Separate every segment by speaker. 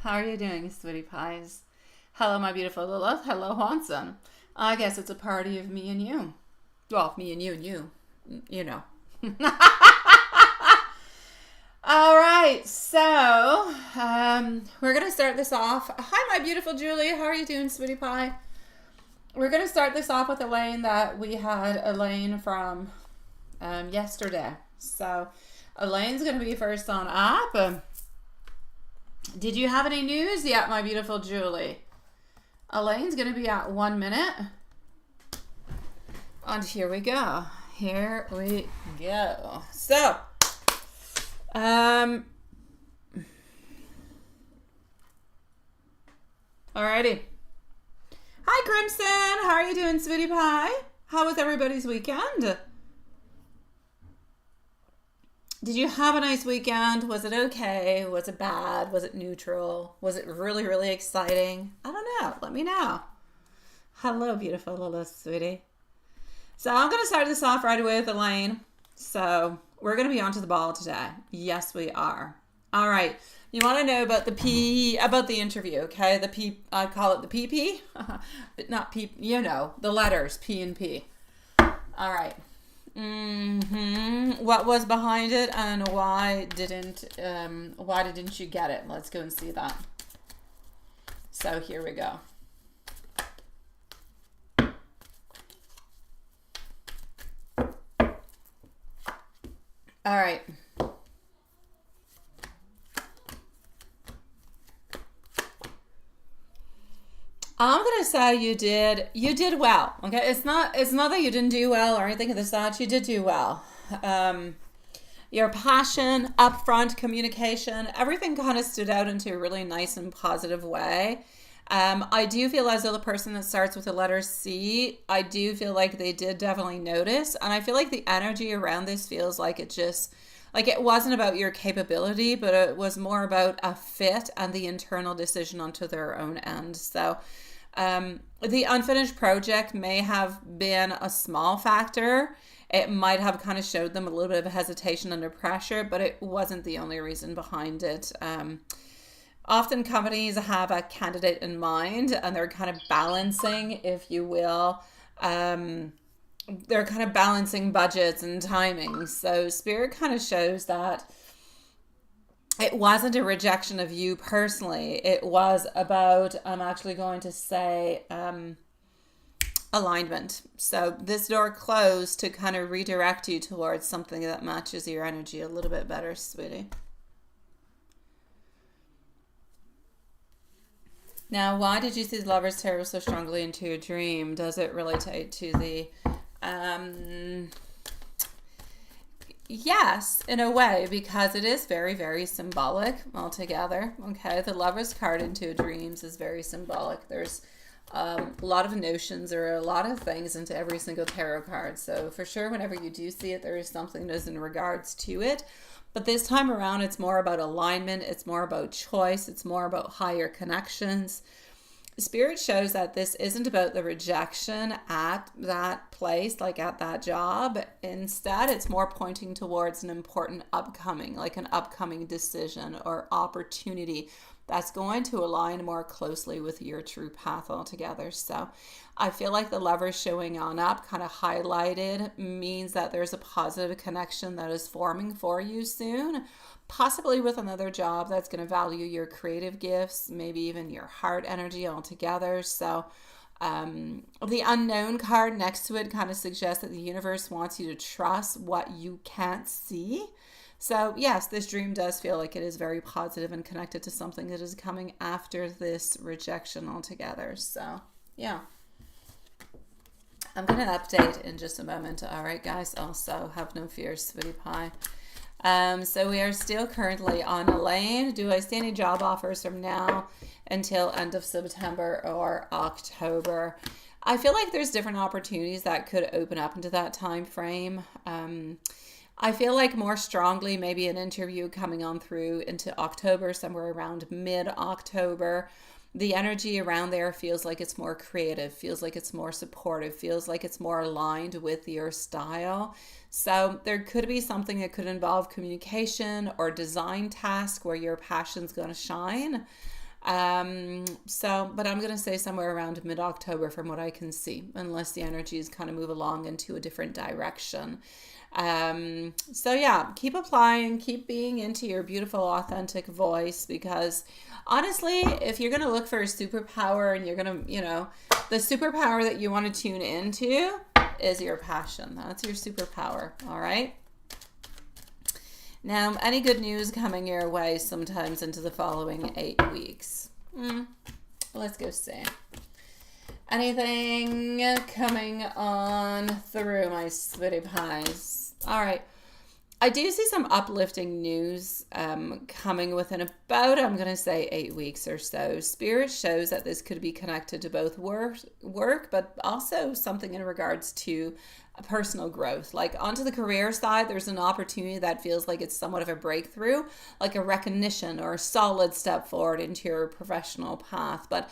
Speaker 1: How are you doing, sweetie pies? Hello, my beautiful Lilith. Hello, Hanson. I guess it's a party of me and you. Well, me and you and you. You know. All right, so we're going to start this off. Hi, my beautiful Julie. How are you doing, sweetie pie? We're going to start this off with Elaine that we had Elaine from yesterday. So Elaine's going to be first on up. Did you have any news yet, my beautiful Julie? Elaine's going to be at 1 minute. And here we go. Here we go. So, alrighty. Hi, Crimson. How are you doing, sweetie pie? How was everybody's weekend? Did you have a nice weekend? Was it okay? Was it bad? Was it neutral? Was it really, really exciting? I don't know. Let me know. Hello, beautiful Lilith, sweetie. So I'm going to start this off right away with Elaine. So we're going to be onto the ball today. Yes, we are. All right. You want to know about the interview, okay? I call it the PP, but not P, the letters P and P. All right. What was behind it and why didn't you get it? Let's go and see that. So here we go. All right. I'm gonna say you did well. Okay, it's not that you didn't do well or anything of the sort. You did do well. Your passion, upfront communication, everything kind of stood out into a really nice and positive way. I do feel as though the person that starts with the letter C, I do feel like they did definitely notice, and I feel like the energy around this feels like it wasn't about your capability, but it was more about a fit and the internal decision onto their own end. So the unfinished project may have been a small factor. It might have kind of showed them a little bit of hesitation under pressure, but it wasn't the only reason behind it. Often companies have a candidate in mind and they're kind of balancing, if you will, they're kind of balancing budgets and timing. So Spirit kind of shows that it wasn't a rejection of you personally. It was about, I'm actually going to say, alignment. So this door closed to kind of redirect you towards something that matches your energy a little bit better, sweetie. Now, why did you see the Lover's Tarot so strongly into your dream? Does it relate to the... Yes, in a way, because it is very, very symbolic altogether. Okay, the Lover's card into dreams is very symbolic. There's a lot of notions or a lot of things into every single tarot card. So for sure, whenever you do see it, there is something that is in regards to it. But this time around, it's more about alignment. It's more about choice. It's more about higher connections. Spirit shows that this isn't about the rejection at that place, like at that job. Instead, it's more pointing towards an important upcoming decision or opportunity that's going to align more closely with your true path altogether. So I feel like the Lover showing on up kind of highlighted means that there's a positive connection that is forming for you soon, possibly with another job that's going to value your creative gifts, maybe even your heart energy altogether. So the unknown card next to it kind of suggests that the universe wants you to trust what you can't see. So yes, this dream does feel like it is very positive and connected to something that is coming after this rejection altogether. So yeah. I'm going to update in just a moment. All right, guys. Also, have no fears, sweetie pie. So we are still currently on Elaine. Do I see any job offers from now until end of September or October? I feel like there's different opportunities that could open up into that time frame. I feel like more strongly maybe an interview coming on through into October, somewhere around mid-October. The energy around there feels like it's more creative, feels like it's more supportive, feels like it's more aligned with your style. So there could be something that could involve communication or design task where your passion's going to shine. But I'm going to say somewhere around mid-October from what I can see, unless the energies kind of move along into a different direction. So yeah, keep applying, keep being into your beautiful, authentic voice, because honestly, if you're going to look for a superpower and you're going to, the superpower that you want to tune into is your passion. That's your superpower. All right. Now, any good news coming your way sometimes into the following 8 weeks? Let's go see. Anything coming on through, my sweetie pies? All right. I do see some uplifting news coming within about, I'm going to say 8 weeks or so. Spirit shows that this could be connected to both work, but also something in regards to personal growth. Like onto the career side, there's an opportunity that feels like it's somewhat of a breakthrough, like a recognition or a solid step forward into your professional path. But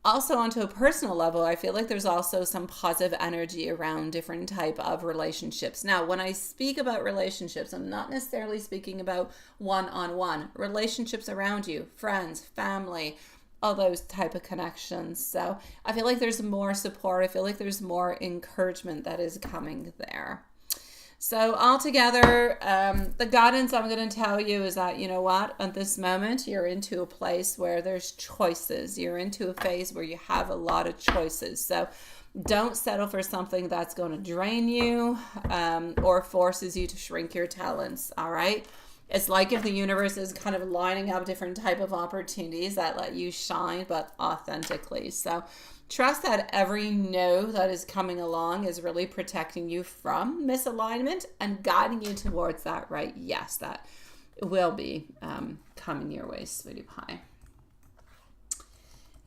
Speaker 1: also onto a personal level, I feel like there's also some positive energy around different type of relationships. Now, when I speak about relationships, I'm not necessarily speaking about one-on-one relationships around you, friends, family, all those type of connections. So I feel like there's more support. I feel like there's more encouragement that is coming there. So altogether, the guidance I'm going to tell you is that, you know what, at this moment, you're into a place where there's choices. You're into a phase where you have a lot of choices. So don't settle for something that's going to drain you or forces you to shrink your talents, all right? It's like if the universe is kind of lining up different type of opportunities that let you shine, but authentically. So trust that every no that is coming along is really protecting you from misalignment and guiding you towards that right yes that will be coming your way, sweetie pie.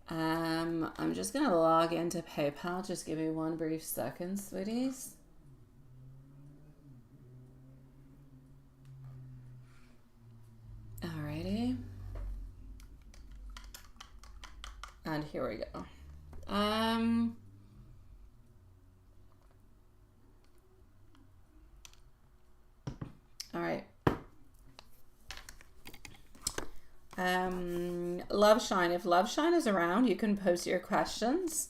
Speaker 1: I'm just going to log into PayPal. Just give me one brief second, sweeties. Alrighty. And here we go. All right. Love Shine. If Love Shine is around, you can post your questions.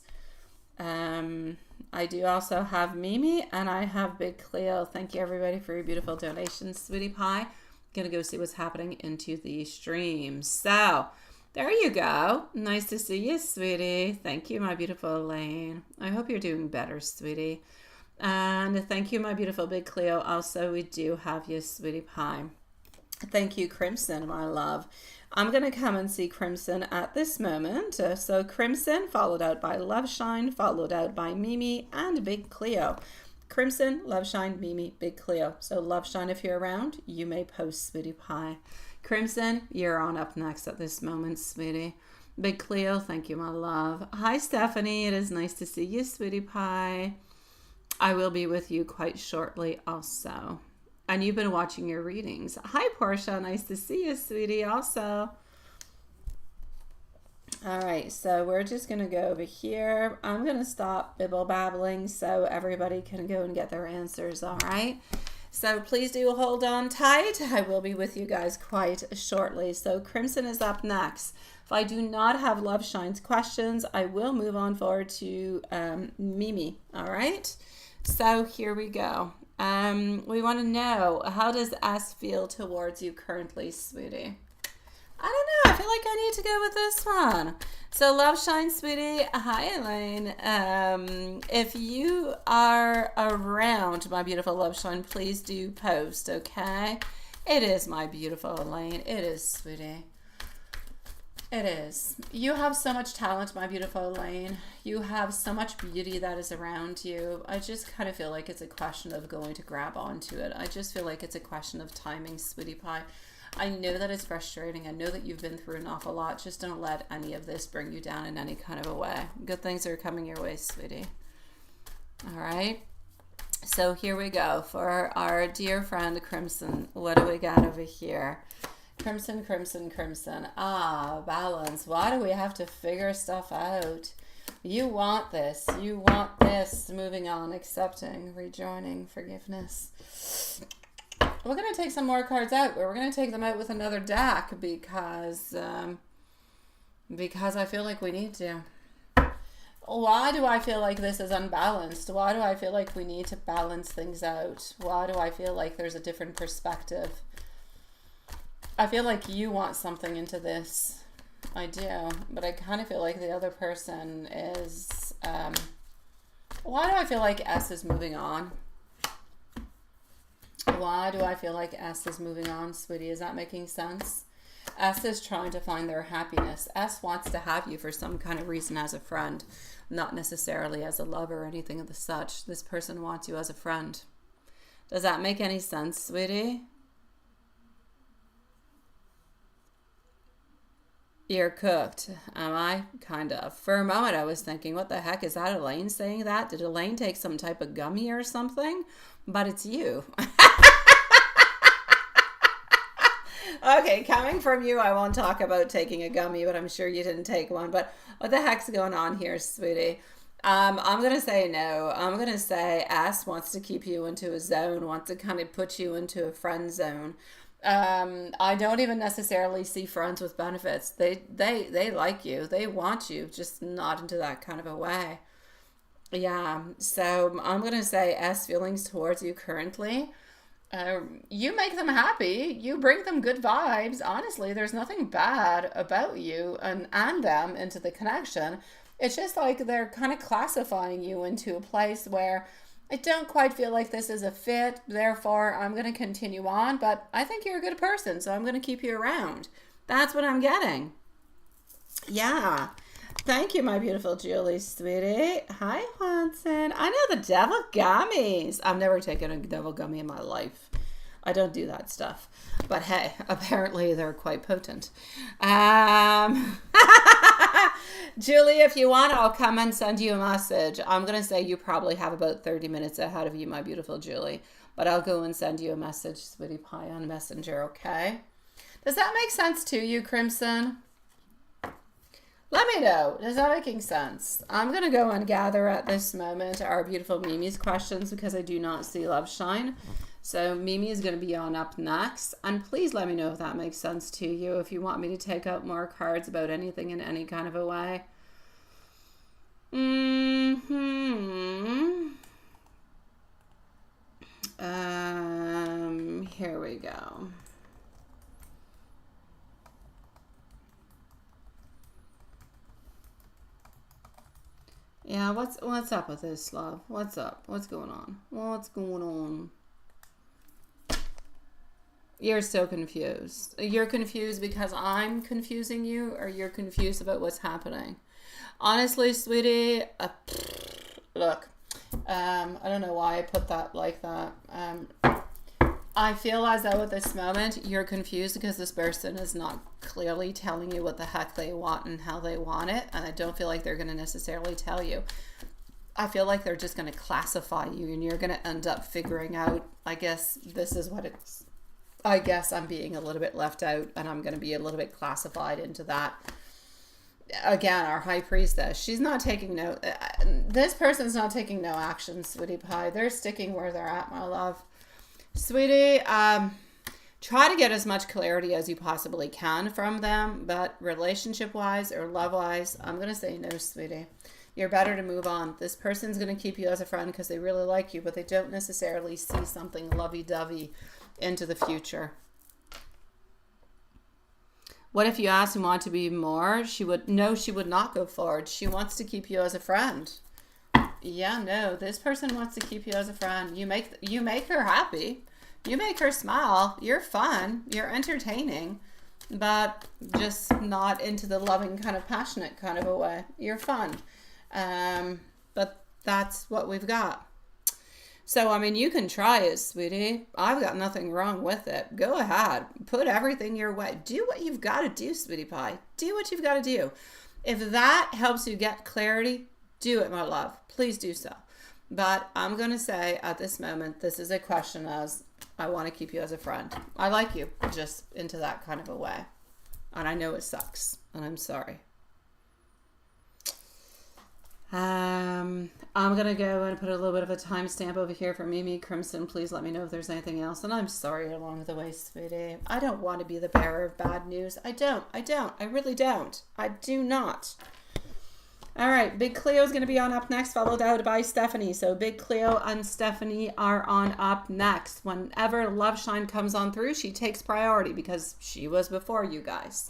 Speaker 1: I do also have Mimi and I have Big Cleo. Thank you everybody for your beautiful donations, sweetie pie. Gonna go see what's happening into the stream. So there you go. Nice to see you, sweetie. Thank you, my beautiful Elaine. I hope you're doing better, sweetie. And thank you, my beautiful Big Cleo. Also, we do have you, sweetie pie. Thank you, Crimson, my love. I'm going to come and see Crimson at this moment. So Crimson, followed out by Love Shine, followed out by Mimi and Big Cleo. Crimson, Love Shine, Mimi, Big Cleo. So Love Shine, if you're around, you may post, sweetie pie. Crimson, you're on up next at this moment, sweetie. Big Cleo, thank you, my love. Hi, Stephanie. It is nice to see you, sweetie pie. I will be with you quite shortly also. And you've been watching your readings. Hi, Portia. Nice to see you, sweetie, also. All right, so we're just going to go over here. I'm going to stop bibble babbling so everybody can go and get their answers, all right? So please do hold on tight. I will be with you guys quite shortly. So Crimson is up next. If I do not have Love Shine's questions, I will move on forward to Mimi, all right? So here we go. We want to know, how does S feel towards you currently, sweetie? I don't know. I feel like I need to go with this one. So Love Shine, sweetie. Hi, Elaine. If you are around, my beautiful Love Shine, please do post, okay? It is, my beautiful Elaine. It is, sweetie. It is. You have so much talent, my beautiful Elaine. You have so much beauty that is around you. I just kind of feel like it's a question of going to grab onto it. I just feel like it's a question of timing, sweetie pie. I know that it's frustrating. I know that you've been through an awful lot. Just don't let any of this bring you down in any kind of a way. Good things are coming your way, sweetie. All right. So here we go for our dear friend Crimson. What do we got over here? Crimson, Crimson, Crimson. Ah, balance. Why do we have to figure stuff out? You want this. You want this. Moving on, accepting, rejoining, forgiveness. We're going to take some more cards out. We're going to take them out with another deck because Because I feel like we need to. Why do I feel like this is unbalanced? Why do I feel like we need to balance things out? Why do I feel like there's a different perspective? I feel like you want something into this. I do. But I kind of feel like the other person is... why do I feel like S is moving on? Why do I feel like S is moving on, sweetie? Is that making sense? S is trying to find their happiness. S wants to have you for some kind of reason as a friend, not necessarily as a lover or anything of the such. This person wants you as a friend. Does that make any sense, sweetie? You're cooked. Am I? Kind of. For a moment, I was thinking, what the heck? Is that Elaine saying that? Did Elaine take some type of gummy or something? But it's you. Okay, coming from you, I won't talk about taking a gummy, but I'm sure you didn't take one. But what the heck's going on here, sweetie? I'm going to say no. I'm going to say S wants to keep you into a zone, wants to kind of put you into a friend zone. I don't even necessarily see friends with benefits. They like you. They want you, just not into that kind of a way. Yeah, so I'm going to say S feelings towards you currently. You make them happy. You bring them good vibes. Honestly, there's nothing bad about you and them into the connection. It's just like they're kind of classifying you into a place where I don't quite feel like this is a fit. Therefore, I'm going to continue on. But I think you're a good person, so I'm going to keep you around. That's what I'm getting. Yeah. Thank you, my beautiful Julie, sweetie. Hi, Watson. I know the devil gummies. I've never taken a devil gummy in my life. I don't do that stuff. But hey, apparently they're quite potent. Julie, if you want, I'll come and send you a message. I'm going to say you probably have about 30 minutes ahead of you, my beautiful Julie. But I'll go and send you a message, sweetie pie, on Messenger, okay? Does that make sense to you, Crimson? Let me know. Is that making sense? I'm going to go and gather at this moment our beautiful Mimi's questions because I do not see Love Shine. So Mimi is going to be on up next. And please let me know if that makes sense to you. If you want me to take out more cards about anything in any kind of a way. Here we go. Yeah, what's up with this, love? What's up? What's going on? What's going on? You're so confused. You're confused because I'm confusing you, or you're confused about what's happening? Honestly, sweetie, look, I don't know why I put that like that. I feel as though at this moment you're confused because this person is not clearly telling you what the heck they want and how they want it. And I don't feel like they're going to necessarily tell you. I feel like they're just going to classify you and you're going to end up figuring out, I guess this is what it's, I guess I'm being a little bit left out and I'm going to be a little bit classified into that. Again, our high priestess, she's not taking no, this person's not taking no action, sweetie pie. They're sticking where they're at, my love. Sweetie, try to get as much clarity as you possibly can from them, but relationship-wise or love-wise, I'm going to say no, sweetie. You're better to move on. This person's going to keep you as a friend because they really like you, but they don't necessarily see something lovey-dovey into the future. What if you asked and want to be more? She would not go forward. She wants to keep you as a friend. Yeah, no, this person wants to keep you as a friend. You make her happy. You make her smile. You're fun. You're entertaining, but just not into the loving kind of passionate kind of a way. You're fun. But that's what we've got. So, I mean, you can try it, sweetie. I've got nothing wrong with it. Go ahead. Put everything your way. Do what you've got to do, sweetie pie. Do what you've got to do. If that helps you get clarity, do it, my love. Please do so. But I'm going to say at this moment, this is a question as I want to keep you as a friend. I like you, just into that kind of a way. And I know it sucks. And I'm sorry. I'm going to go and put a little bit of a timestamp over here for Mimi Crimson. Please let me know if there's anything else. And I'm sorry along the way, sweetie. I don't want to be the bearer of bad news. I don't. I really don't. I do not. All right. Big Cleo is going to be on up next, followed out by Stephanie. So Big Cleo and Stephanie are on up next. Whenever Love Shine comes on through, she takes priority because she was before you guys.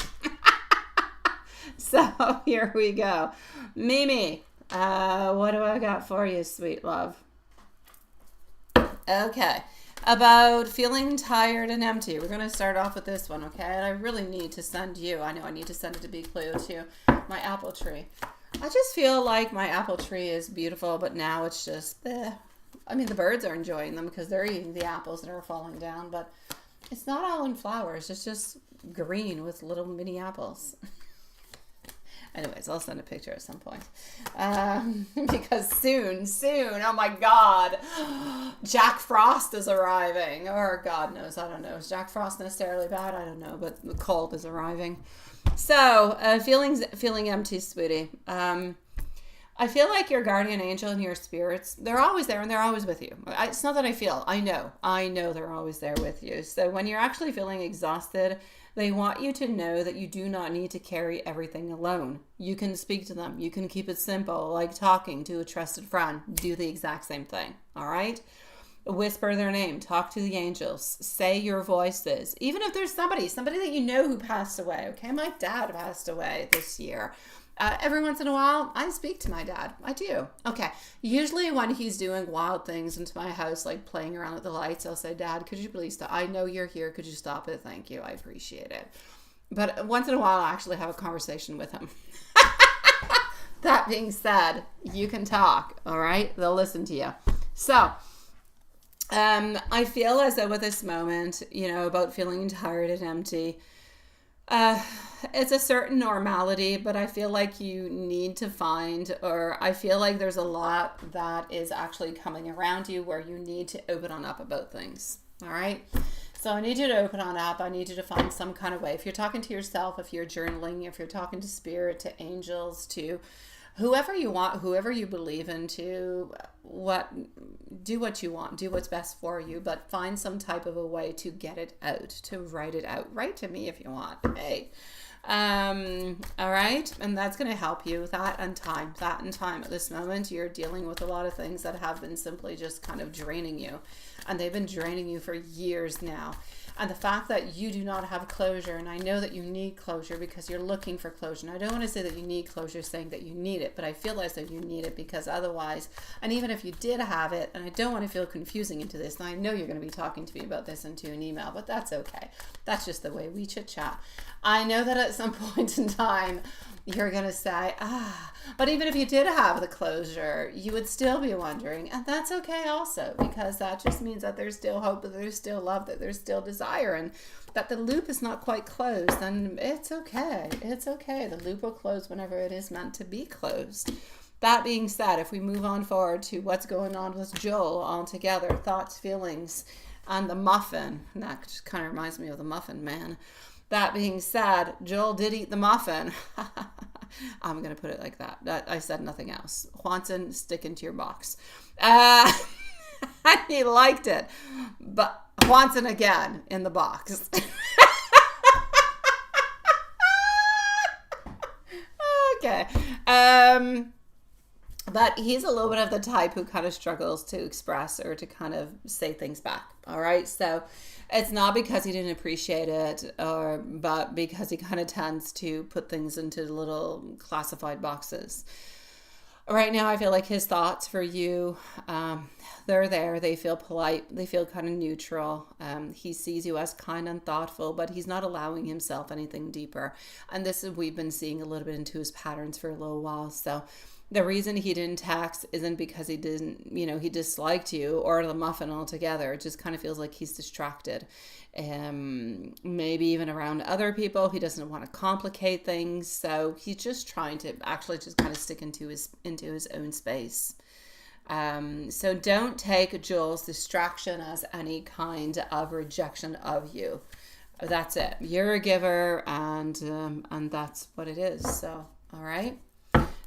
Speaker 1: So here we go. Mimi, what do I got for you, sweet love? Okay. About feeling tired and empty. We're going to start off with this one, okay? And I really need to send you, I know I need to send it to Big Cleo too, my apple tree. I just feel like my apple tree is beautiful, but now it's just, I mean, the birds are enjoying them because they're eating the apples that are falling down, but it's not all in flowers. It's just green with little mini apples. Anyways, I'll send a picture at some point. Because soon, oh my God, Jack Frost is arriving. Or God knows, I don't know. Is Jack Frost necessarily bad? I don't know, but the cold is arriving. So, feeling empty, sweetie. I feel like your guardian angel and your spirits, they're always there and they're always with you. It's not that I feel, I know they're always there with you. So when you're actually feeling exhausted, they want you to know that you do not need to carry everything alone. You can speak to them. You can keep it simple, like talking to a trusted friend. Do the exact same thing, all right? Whisper their name. Talk to the angels. Say your voices. Even if there's somebody that you know who passed away, okay? My dad passed away this year. Every once in a while, I speak to my dad. I do. Okay. Usually when he's doing wild things into my house, like playing around with the lights, I'll say, Dad, could you please stop? I know you're here. Could you stop it? Thank you. I appreciate it. But once in a while, I actually have a conversation with him. That being said, you can talk. All right. They'll listen to you. So, I feel as though with this moment, about feeling tired and empty, it's a certain normality, but I feel like you need to find, or I feel like there's a lot that is actually coming around you where you need to open on up about things. All right. So I need you to open on up. I need you to find some kind of way. If you're talking to yourself, if you're journaling, if you're talking to spirit, to angels, to whoever you want, whoever you believe in, do what you want, do what's best for you, but find some type of a way to get it out, to write it out. Write to me if you want. Hey. All right. And that's going to help you with that and time at this moment. You're dealing with a lot of things that have been simply just kind of draining you, and they've been draining you for years now. And the fact that you do not have closure, and I know that you need closure because you're looking for closure. And I don't want to say that you need closure saying that you need it, but I feel as though you need it because otherwise, and even if you did have it, and I don't want to feel confusing into this, and I know you're going to be talking to me about this into an email, but that's okay. That's just the way we chit chat. I know that at some point in time, you're going to say, but even if you did have the closure, you would still be wondering. And that's okay also, because that just means that there's still hope, that there's still love, that there's still desire, and that the loop is not quite closed. And it's okay. It's okay. The loop will close whenever it is meant to be closed. That being said, if we move on forward to what's going on with Joel altogether, thoughts, feelings, and the muffin. And that just kind of reminds me of the Muffin Man. That being said, Joel did eat the muffin. I'm going to put it like that. I said nothing else. Juanson, stick into your box. He liked it. But Juanson again in the box. Okay. But he's a little bit of the type who kind of struggles to express or to kind of say things back. All right. So it's not because he didn't appreciate it, but because he kind of tends to put things into little classified boxes. Right now, I feel like his thoughts for you, they're there. They feel polite. They feel kind of neutral. He sees you as kind and thoughtful, but he's not allowing himself anything deeper. And this is, we've been seeing a little bit into his patterns for a little while. So the reason he didn't text isn't because he didn't, he disliked you or the muffin altogether. It just kind of feels like he's distracted. Maybe even around other people. He doesn't want to complicate things. So he's just trying to actually just kind of stick into his own space. So don't take Joel's distraction as any kind of rejection of you. That's it. You're a giver, and that's what it is. So, all right.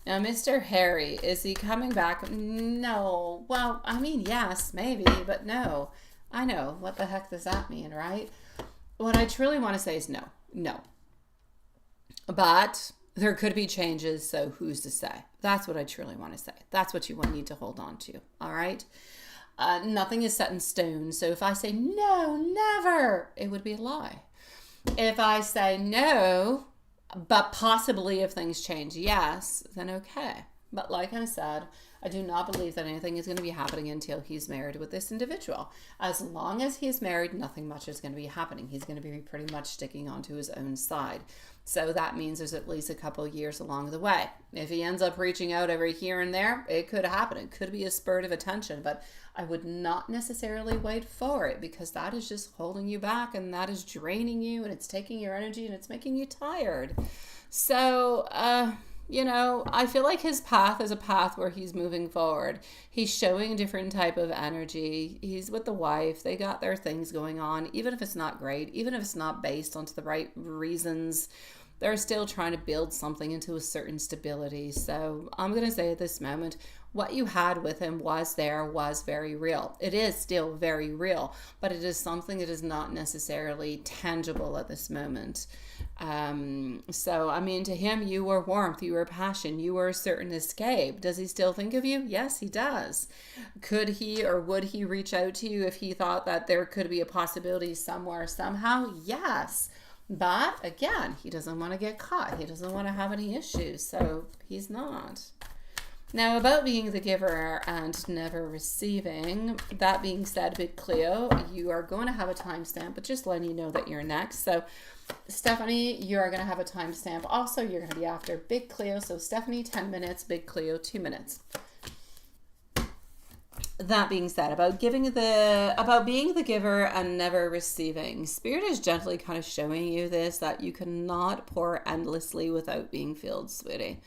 Speaker 1: Now, Mr. Harry, is he coming back? No. Well, I mean, yes, maybe, but no. I know. What the heck does that mean, right? What I truly want to say is no. No. But there could be changes, so who's to say? That's what I truly want to say. That's what you will need to hold on to, all right? Nothing is set in stone, so if I say no, never, it would be a lie. If I say no, but possibly if things change, yes, then okay. But like I said, I do not believe that anything is going to be happening until he's married with this individual. As long as he's married, nothing much is going to be happening. He's going to be pretty much sticking onto his own side. So that means there's at least a couple of years along the way. If he ends up reaching out every here and there, it could happen. It could be a spurt of attention, but I would not necessarily wait for it, because that is just holding you back, and that is draining you, and it's taking your energy, and it's making you tired. So, I feel like his path is a path where he's moving forward. He's showing a different type of energy. He's with the wife. They got their things going on. Even if it's not great, even if it's not based onto the right reasons, they're still trying to build something into a certain stability. So I'm going to say at this moment, what you had with him was very real. It is still very real, but it is something that is not necessarily tangible at this moment. To him, you were warmth, you were passion, you were a certain escape. Does he still think of you? Yes, he does. Could he or would he reach out to you if he thought that there could be a possibility somewhere, somehow? Yes. But again, he doesn't want to get caught. He doesn't want to have any issues, so he's not. Now, about being the giver and never receiving, that being said, Big Cleo, you are going to have a timestamp, but just letting you know that you're next. So, Stephanie, you are going to have a timestamp. Also, you're going to be after Big Cleo. So, Stephanie, 10 minutes, Big Cleo, 2 minutes. That being said, about being the giver and never receiving, Spirit is gently kind of showing you this, that you cannot pour endlessly without being filled, sweetie.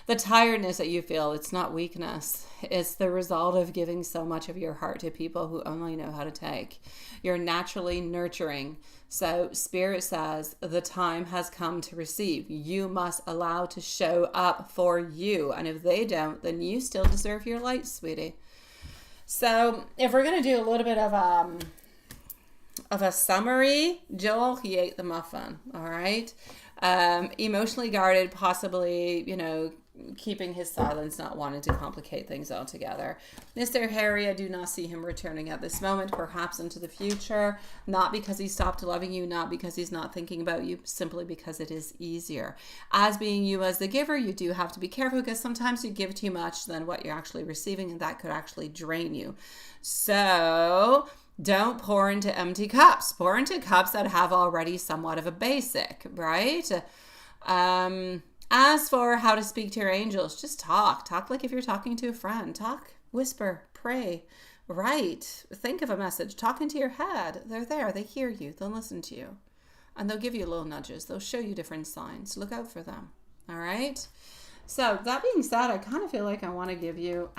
Speaker 1: The tiredness that you feel, it's not weakness. It's the result of giving so much of your heart to people who only know how to take. You're naturally nurturing. So Spirit says the time has come to receive. You must allow to show up for you. And if they don't, then you still deserve your light, sweetie. So if we're going to do a little bit of a summary, Joel, he ate the muffin. All right. Emotionally guarded, possibly, keeping his silence, not wanting to complicate things altogether. Mr. Harry, I do not see him returning at this moment, perhaps into the future, not because he stopped loving you, not because he's not thinking about you, simply because it is easier. As being you as the giver, you do have to be careful, because sometimes you give too much than what you're actually receiving, and that could actually drain you. So don't pour into empty cups. Pour into cups that have already somewhat of a basic, right? As for how to speak to your angels, just talk. Talk like if you're talking to a friend. Talk, whisper, pray, write, think of a message. Talk into your head. They're there. They hear you. They'll listen to you. And they'll give you little nudges. They'll show you different signs. Look out for them. All right? So that being said, I kind of feel like I want to give you...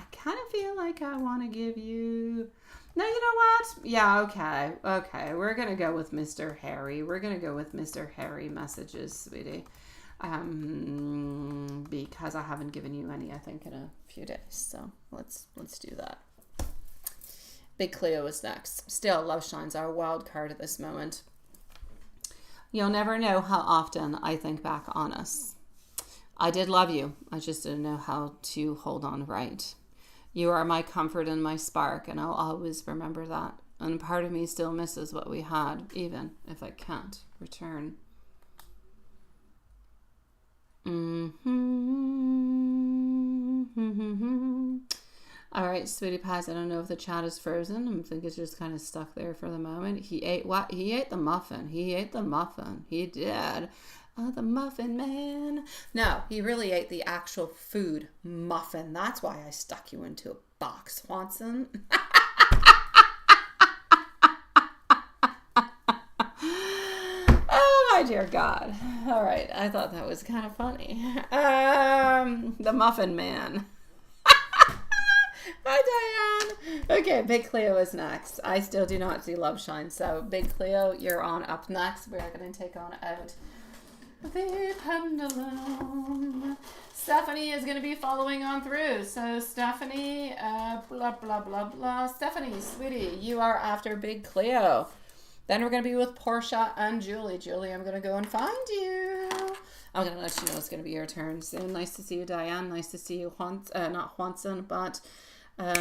Speaker 1: No, you know what? Yeah, okay. Okay, we're going to go with Mr. Harry. We're going to go with Mr. Harry messages, sweetie. Because I haven't given you any, I think, in a few days. So let's do that. Big Cleo is next. Still, love shines are a wild card at this moment. You'll never know how often I think back on us. I did love you. I just didn't know how to hold on right. You are my comfort and my spark, and I'll always remember that. And part of me still misses what we had, even if I can't return. All right, sweetie pies, I don't know if the chat is frozen. I think it's just kind of stuck there for the moment. He ate what? He ate the muffin. He ate the muffin. He did. Oh, the muffin man. No, he really ate the actual food muffin. That's why I stuck you into a box, Swanson. My dear God. All right. I thought that was kind of funny. The Muffin Man. Hi, Diane. Okay, Big Cleo is next. I still do not see Love Shine. So, Big Cleo, you're on up next. We're going to take on out The pendulum. Stephanie is going to be following on through. So Stephanie, blah, blah, blah, blah. Stephanie, sweetie, you are after Big Cleo. Then we're going to be with Portia and Julie. Julie, I'm going to go and find you. I'm going to let you know it's going to be your turn soon. Nice to see you, Diane. Nice to see you, not Juanson, but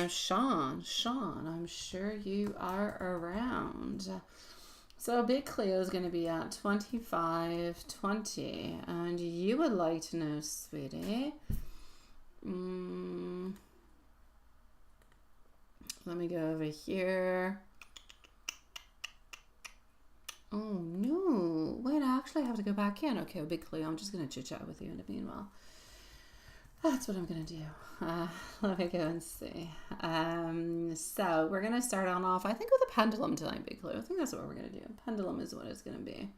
Speaker 1: Sean. Sean, I'm sure you are around. So Big Cleo is going to be at 25.20, and you would like to know, sweetie. Let me go over here. Oh no! Wait, I actually have to go back in. Okay, Big Cleo, I'm just going to chit chat with you in the meanwhile. That's what I'm going to do. Let me go and see. So we're going to start on off, I think, with a pendulum tonight, Big Cleo. I think that's what we're going to do. Pendulum is what it's going to be.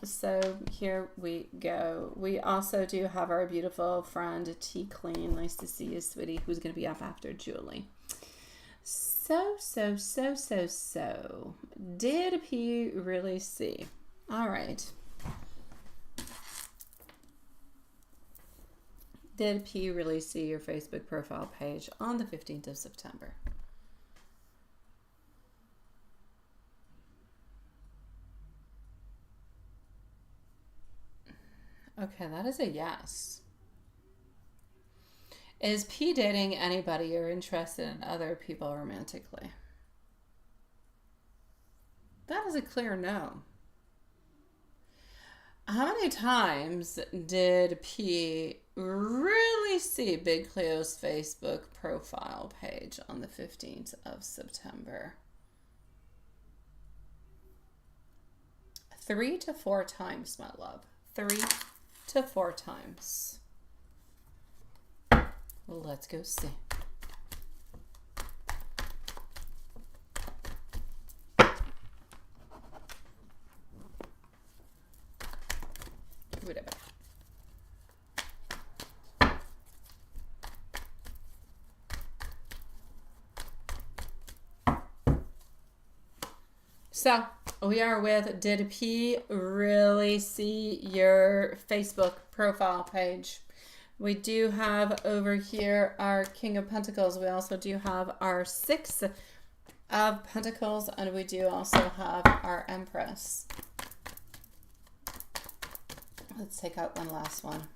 Speaker 1: So here we go. We also do have our beautiful friend T Clean. Nice to see you, sweetie, who's going to be up after Julie. So. Did P really see? All right. Did P really see your Facebook profile page on the 15th of September? Okay, that is a yes. Is P dating anybody or interested in other people romantically? That is a clear no. How many times did P really see Big Cleo's Facebook profile page on the 15th of September? 3 to 4 times, my love. 3 to 4 times. Well, let's go see. Whatever. So we are with, did P really see your Facebook profile page? We do have over here our King of Pentacles. We also do have our 6 of Pentacles, and we do also have our Empress. Let's take out one last one.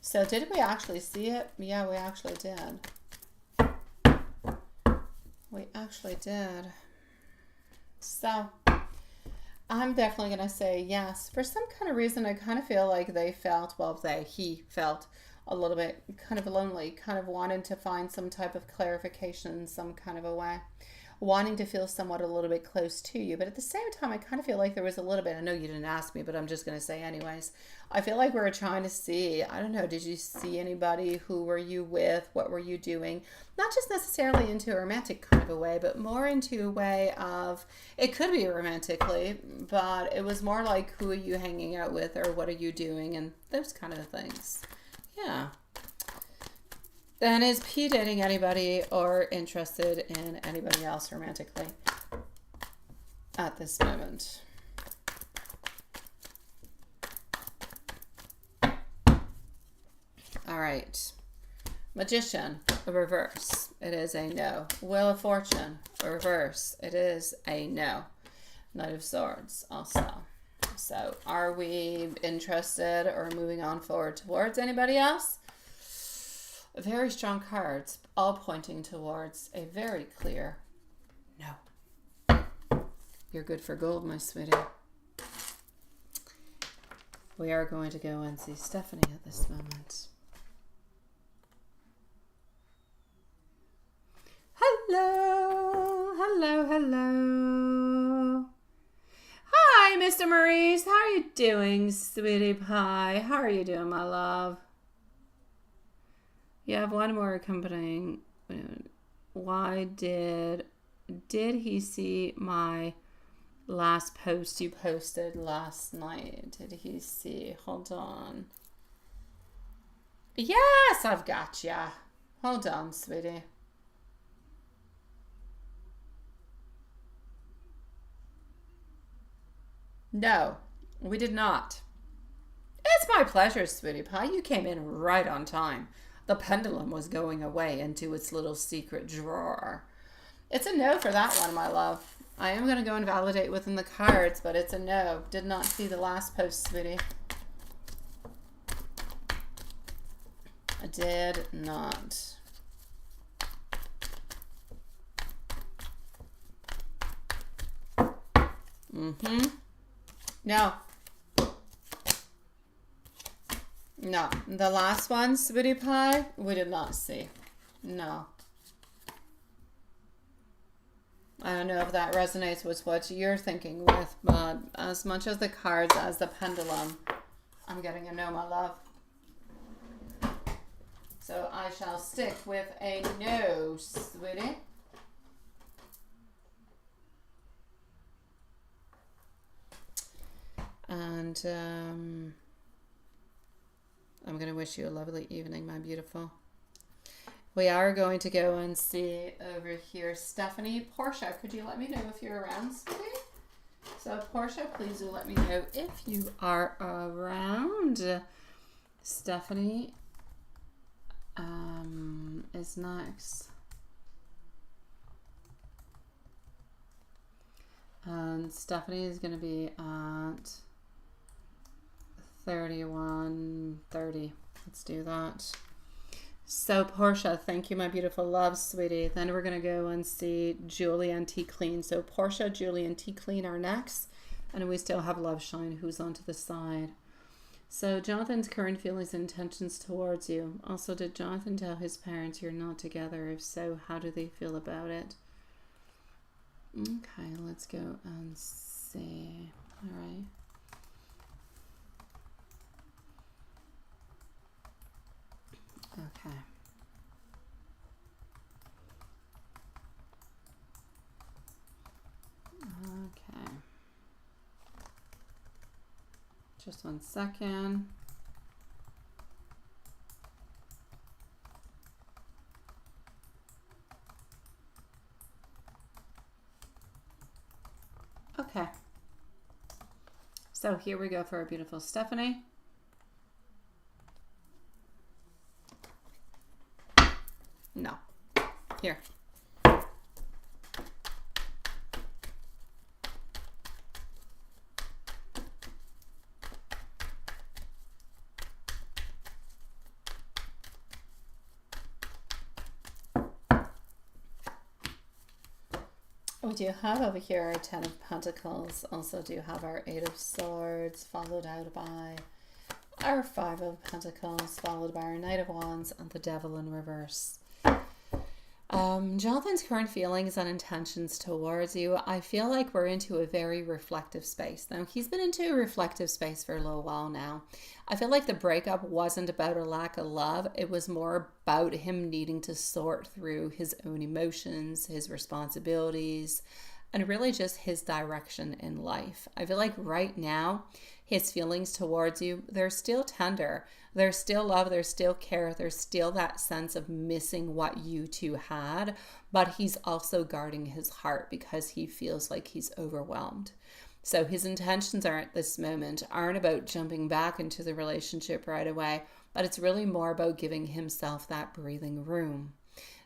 Speaker 1: So did we actually see it? Yeah, we actually did. We actually did. So I'm definitely going to say yes. For some kind of reason, I kind of feel like he felt a little bit kind of lonely, kind of wanted to find some type of clarification, some kind of a way, wanting to feel somewhat a little bit close to you. But at the same time, I kind of feel like there was a little bit, I know you didn't ask me, but I'm just going to say anyways, I feel like we were trying to see, I don't know, did you see anybody? Who were you with? What were you doing? Not just necessarily into a romantic kind of a way, but more into a way of, it could be romantically, but it was more like, who are you hanging out with, or what are you doing, and those kind of things. Yeah. Then is P dating anybody or interested in anybody else romantically at this moment? All right. Magician, a reverse. It is a no. Wheel of Fortune, a reverse. It is a no. Knight of Swords also. So are we interested or moving on forward towards anybody else? Very strong cards, all pointing towards a very clear no. You're good for gold, my sweetie. We are going to go and see Stephanie at this moment. Hello, hello, hello. Hi, Mr. Maurice. How are you doing, sweetie pie? How are you doing, my love? You have one more accompanying. Why did he see my last post you posted last night? Did he see? Hold on. Yes, I've got ya. Hold on, sweetie. No, we did not. It's my pleasure, sweetie pie. You came in right on time. The pendulum was going away into its little secret drawer. It's a no for that one, my love. I am going to go and validate within the cards, but it's a no. Did not see the last post, sweetie. I did not. No. No. The last one, sweetie pie, we did not see. No. I don't know if that resonates with what you're thinking with, but as much as the cards as the pendulum, I'm getting a no, my love. So I shall stick with a no, sweetie. And I'm going to wish you a lovely evening, my beautiful. We are going to go and see over here Stephanie. Portia, could you let me know if you're around, sweetie? So Portia, please do let me know if you are around. Stephanie is next. And Stephanie is going to be at 31:30. Let's do that. So Portia, thank you, my beautiful love, sweetie. Then we're going to go and see Julie and T Clean. So Portia, Julie, and T Clean are next. And we still have Love Shine, who's on to the side. So Jonathan's current feelings and intentions towards you. Also, did Jonathan tell his parents you're not together? If so, how do they feel about it? Okay, let's go and see. All right. Okay. Okay. Just 1 second. Okay. So here we go for our beautiful Stephanie. No. Here. We do have over here our 10 of Pentacles. Also do have our 8 of Swords, followed out by our 5 of Pentacles, followed by our Knight of Wands and the Devil in reverse. Jonathan's current feelings and intentions towards you, I feel like we're into a very reflective space. Now, he's been into a reflective space for a little while now. I feel like the breakup wasn't about a lack of love. It was more about him needing to sort through his own emotions, his responsibilities, and really just his direction in life. I feel like right now, his feelings towards you, they're still tender. There's still love, there's still care, there's still that sense of missing what you two had, but he's also guarding his heart because he feels like he's overwhelmed. So his intentions are at this moment aren't about jumping back into the relationship right away, but it's really more about giving himself that breathing room.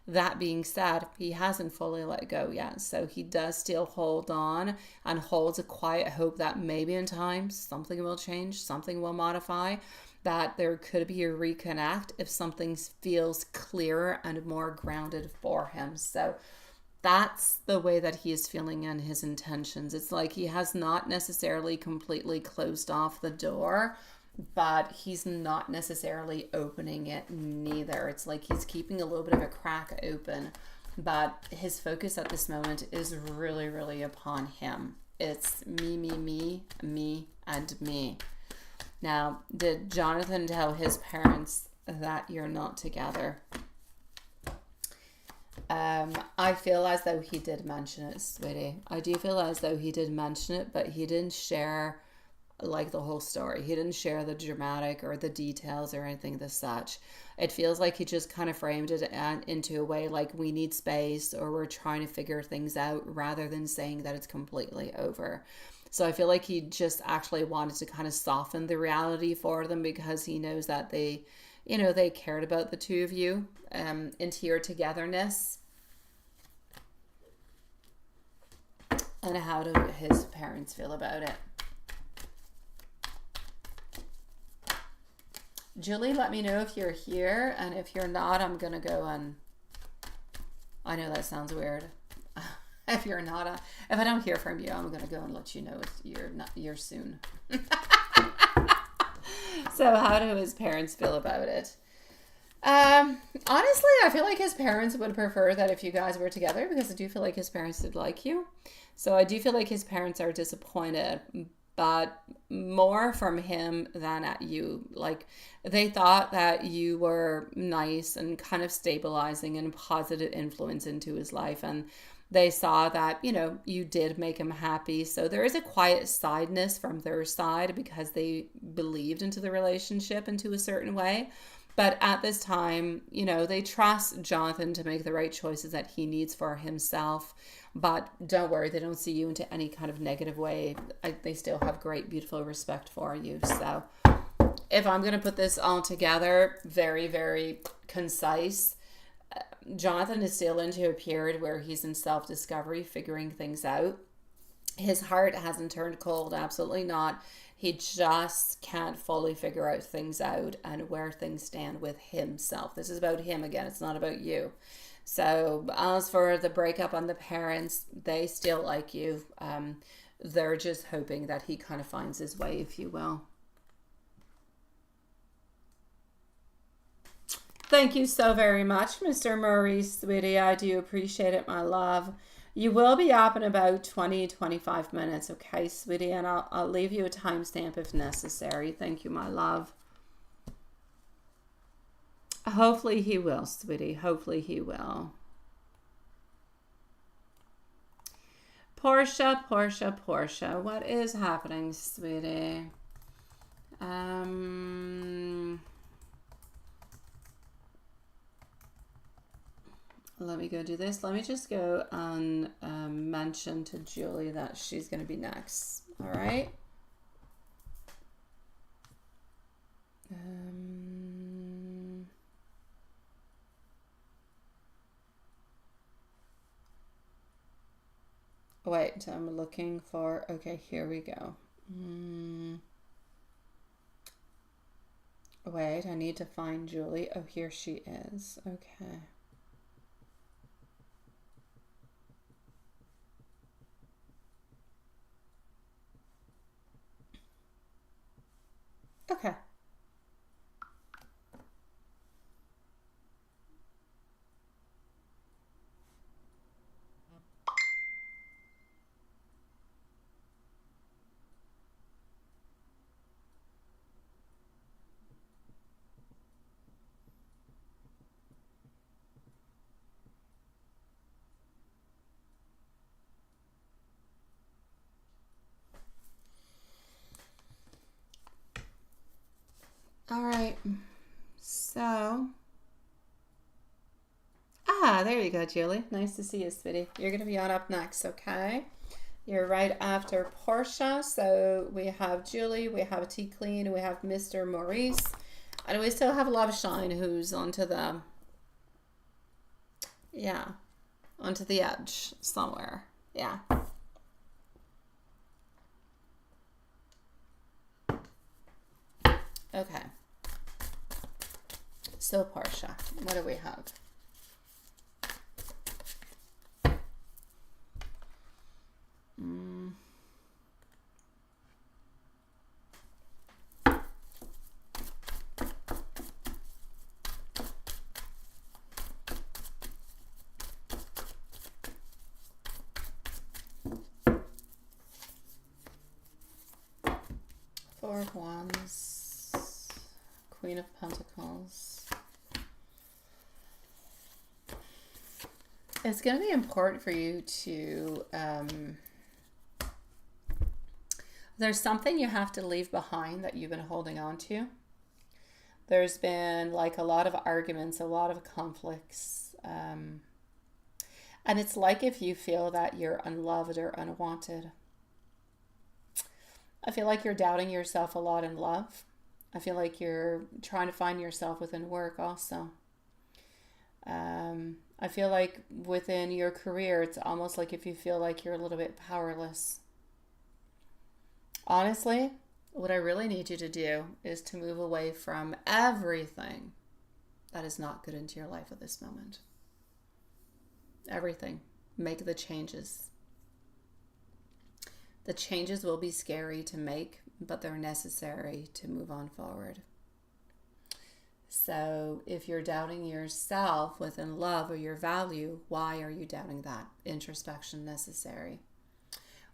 Speaker 1: That being said, he hasn't fully let go yet, so he does still hold on and holds a quiet hope that maybe in time something will change, something will modify, that there could be a reconnect if something feels clearer and more grounded for him. So that's the way that he is feeling and his intentions. It's like he has not necessarily completely closed off the door, but he's not necessarily opening it neither. It's like he's keeping a little bit of a crack open, but his focus at this moment is really, really upon him. It's me, me, me, me, and me. Now, did Jonathan tell his parents that you're not together? I feel as though he did mention it, sweetie. I do feel as though he did mention it, but he didn't share like the whole story. He didn't share the dramatic or the details or anything of such. It feels like he just kind of framed it into a way like we need space or we're trying to figure things out rather than saying that it's completely over. So I feel like he just actually wanted to kind of soften the reality for them because he knows that they, they cared about the two of you into your togetherness. And how do his parents feel about it? Julie, let me know if you're here, and if you're not, I'm gonna go and I know that sounds weird. If you're not, if I don't hear from you, I'm gonna go and let you know if you're soon. So, how do his parents feel about it? Honestly, I feel like his parents would prefer that if you guys were together, because I do feel like his parents did like you. So I do feel like his parents are disappointed, but more from him than at you. Like, they thought that you were nice and kind of stabilizing and positive influence into his life, and they saw that, you did make him happy. So there is a quiet sadness from their side because they believed into the relationship into a certain way. But at this time, they trust Jonathan to make the right choices that he needs for himself. But don't worry, they don't see you into any kind of negative way. They still have great, beautiful respect for you. So if I'm going to put this all together, very, very concise, Jonathan is still into a period where he's in self-discovery, figuring things out. His heart hasn't turned cold, absolutely not. He just can't fully figure out things out and where things stand with himself. This is about him again. It's not about you. So as for the breakup on the parents, they still like you. They're just hoping that he kind of finds his way, if you will. Thank you so very much, Mr. Maurice, sweetie. I do appreciate it, my love. You will be up in about 20-25 minutes, okay, sweetie? And I'll leave you a timestamp if necessary. Thank you, my love. Hopefully he will, sweetie. Hopefully he will. Portia. What is happening, sweetie? Let me go do this. Let me just go and mention to Julie that she's going to be next. All right. Wait, I'm looking for... Okay, here we go. Wait, I need to find Julie. Oh, here she is. Okay. Okay. All right. So... there you go, Julie. Nice to see you, sweetie. You're going to be on up next, okay? You're right after Portia. So we have Julie, we have T Clean, we have Mr. Maurice, and we still have Love Shine, who's onto the edge somewhere. Yeah. Okay. So Portia, what do we have? Four of Wands, Queen of Pentacles. It's going to be important for you to, there's something you have to leave behind that you've been holding on to. There's been like a lot of arguments, a lot of conflicts. And it's like if you feel that you're unloved or unwanted. I feel like you're doubting yourself a lot in love. I feel like you're trying to find yourself within work also. I feel like within your career, it's almost like if you feel like you're a little bit powerless. Honestly, what I really need you to do is to move away from everything that is not good into your life at this moment. Everything. Make the changes. The changes will be scary to make, but they're necessary to move on forward. So if you're doubting yourself within love or your value, why are you doubting that? Introspection necessary.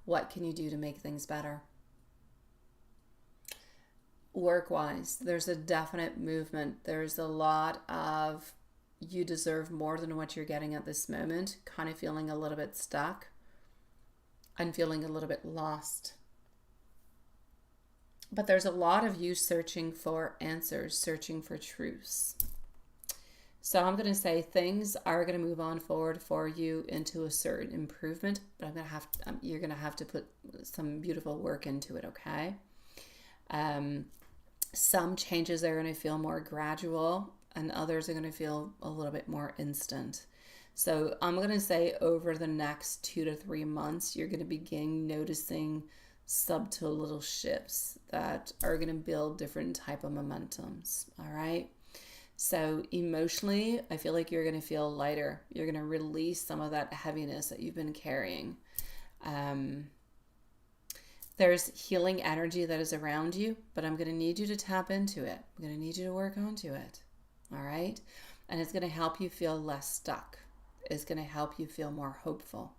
Speaker 1: What can you do to make things better? Work-wise, there's a definite movement. There's a lot of you deserve more than what you're getting at this moment, kind of feeling a little bit stuck and feeling a little bit lost. But there's a lot of you searching for answers, searching for truths. So I'm going to say things are going to move on forward for you into a certain improvement, but you're going to have to put some beautiful work into it, okay? Some changes are going to feel more gradual and others are going to feel a little bit more instant. So I'm going to say over the next 2 to 3 months, you're going to begin noticing subtle little shifts that are going to build different type of momentums. All right. So emotionally, I feel like you're going to feel lighter. You're going to release some of that heaviness that you've been carrying. There's healing energy that is around you, but I'm going to need you to tap into it. I'm going to need you to work onto it. All right. And it's going to help you feel less stuck. It's going to help you feel more hopeful.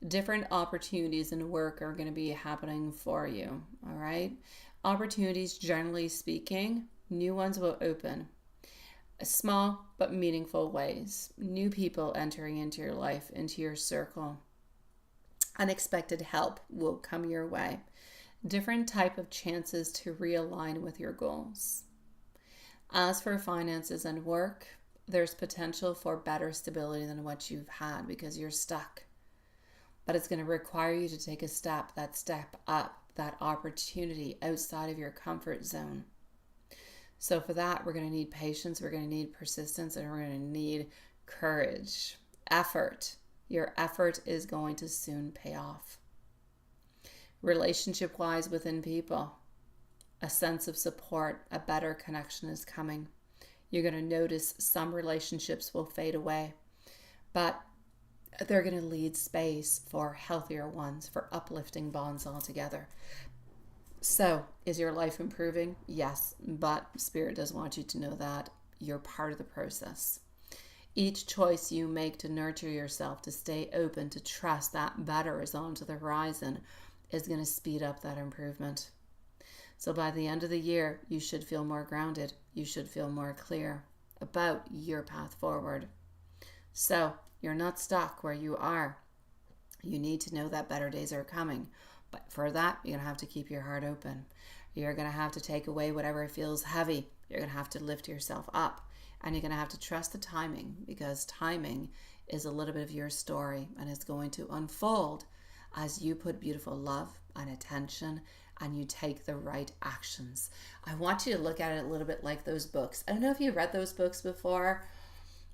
Speaker 1: Different opportunities in work are going to be happening for you. All right. Opportunities, generally speaking, new ones will open. Small but meaningful ways. New people entering into your life, into your circle. Unexpected help will come your way. Different type of chances to realign with your goals. As for finances and work, there's potential for better stability than what you've had because you're stuck. But it's going to require you to take a step up, that opportunity outside of your comfort zone. So for that, we're going to need patience, we're going to need persistence, and we're going to need courage, effort. Your effort is going to soon pay off. Relationship-wise within people, a sense of support, a better connection is coming. You're going to notice some relationships will fade away, but they're going to lead space for healthier ones, for uplifting bonds altogether. So, is your life improving? Yes, but Spirit does want you to know that you're part of the process. Each choice you make to nurture yourself, to stay open, to trust that better is onto the horizon, is going to speed up that improvement. So by the end of the year, you should feel more grounded. You should feel more clear about your path forward. So you're not stuck where you are. You need to know that better days are coming. But for that, you're going to have to keep your heart open. You're going to have to take away whatever feels heavy. You're going to have to lift yourself up. And you're going to have to trust the timing, because timing is a little bit of your story and it's going to unfold as you put beautiful love and attention and you take the right actions. I want you to look at it a little bit like those books. I don't know if you read those books before.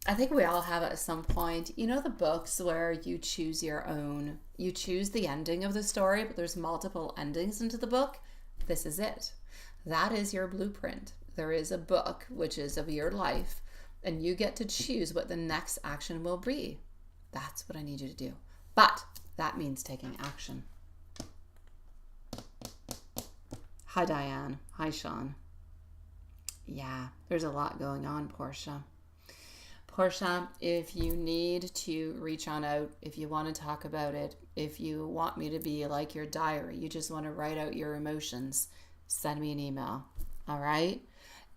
Speaker 1: I think we all have at some point. You know the books where you choose you choose the ending of the story, but there's multiple endings into the book? This is it. That is your blueprint. There is a book which is of your life, and you get to choose what the next action will be. That's what I need you to do. But that means taking action. Hi, Diane. Hi, Sean. Yeah, there's a lot going on, Portia. Portia, if you need to reach on out, if you want to talk about it, if you want me to be like your diary, you just want to write out your emotions, send me an email. All right?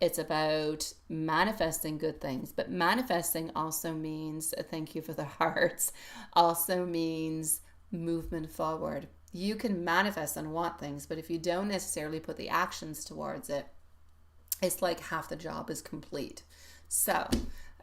Speaker 1: It's about manifesting good things, but manifesting also means, thank you for the hearts, also means movement forward. You can manifest and want things, but if you don't necessarily put the actions towards it, it's like half the job is complete. So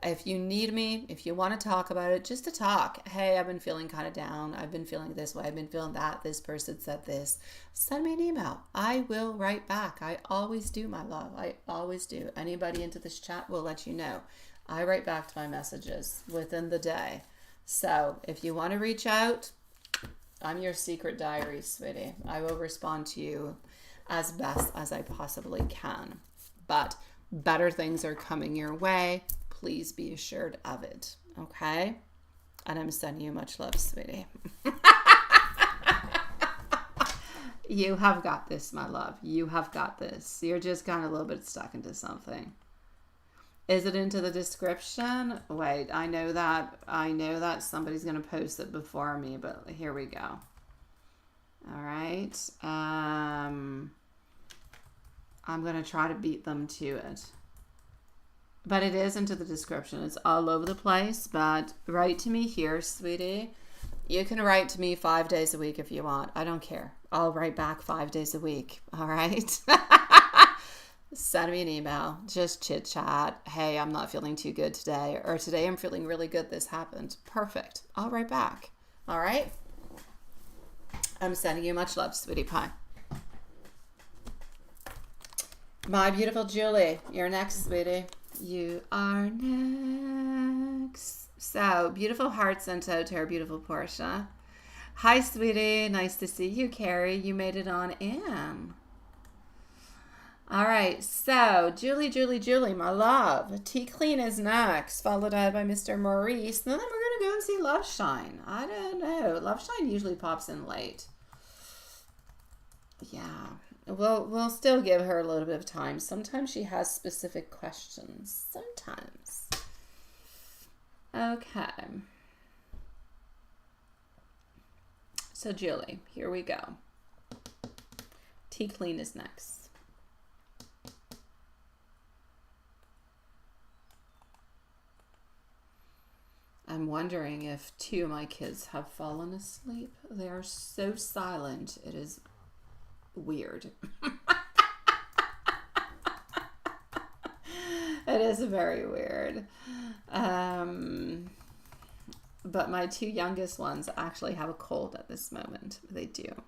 Speaker 1: If you need me, if you want to talk about it, just to talk. Hey, I've been feeling kind of down. I've been feeling this way. I've been feeling that. This person said this. Send me an email. I will write back. I always do, my love. I always do. Anybody into this chat will let you know. I write back to my messages within the day. So if you want to reach out, I'm your secret diary, sweetie. I will respond to you as best as I possibly can. But better things are coming your way. Please be assured of it. Okay? And I'm sending you much love, sweetie. You have got this, my love. You have got this. You're just kind of a little bit stuck into something. Is it into the description? Wait, I know that somebody's going to post it before me, but here we go. All right. I'm going to try to beat them to it. But it is into the description. It's all over the place, but write to me here, sweetie. You can write to me 5 days a week if you want. I don't care. I'll write back 5 days a week. All right? Send me an email. Just chit chat. Hey, I'm not feeling too good today. Or today I'm feeling really good. This happened. Perfect. I'll write back. All right? I'm sending you much love, sweetie pie. My beautiful Julie, you're next, sweetie. You are next. So, beautiful heart sent out to our beautiful Portia. Hi, sweetie. Nice to see you, Carrie. You made it on in. All right. So, Julie, my love. T Clean is next, followed out by Mr. Maurice. And then we're going to go and see Love Shine. I don't know. Love Shine usually pops in late. Yeah. We'll still give her a little bit of time. Sometimes she has specific questions. Sometimes. Okay. So Julie, here we go. T Clean is next. I'm wondering if 2 of my kids have fallen asleep. They are so silent. It is weird. It is very weird. But my 2 youngest ones actually have a cold at this moment. They do.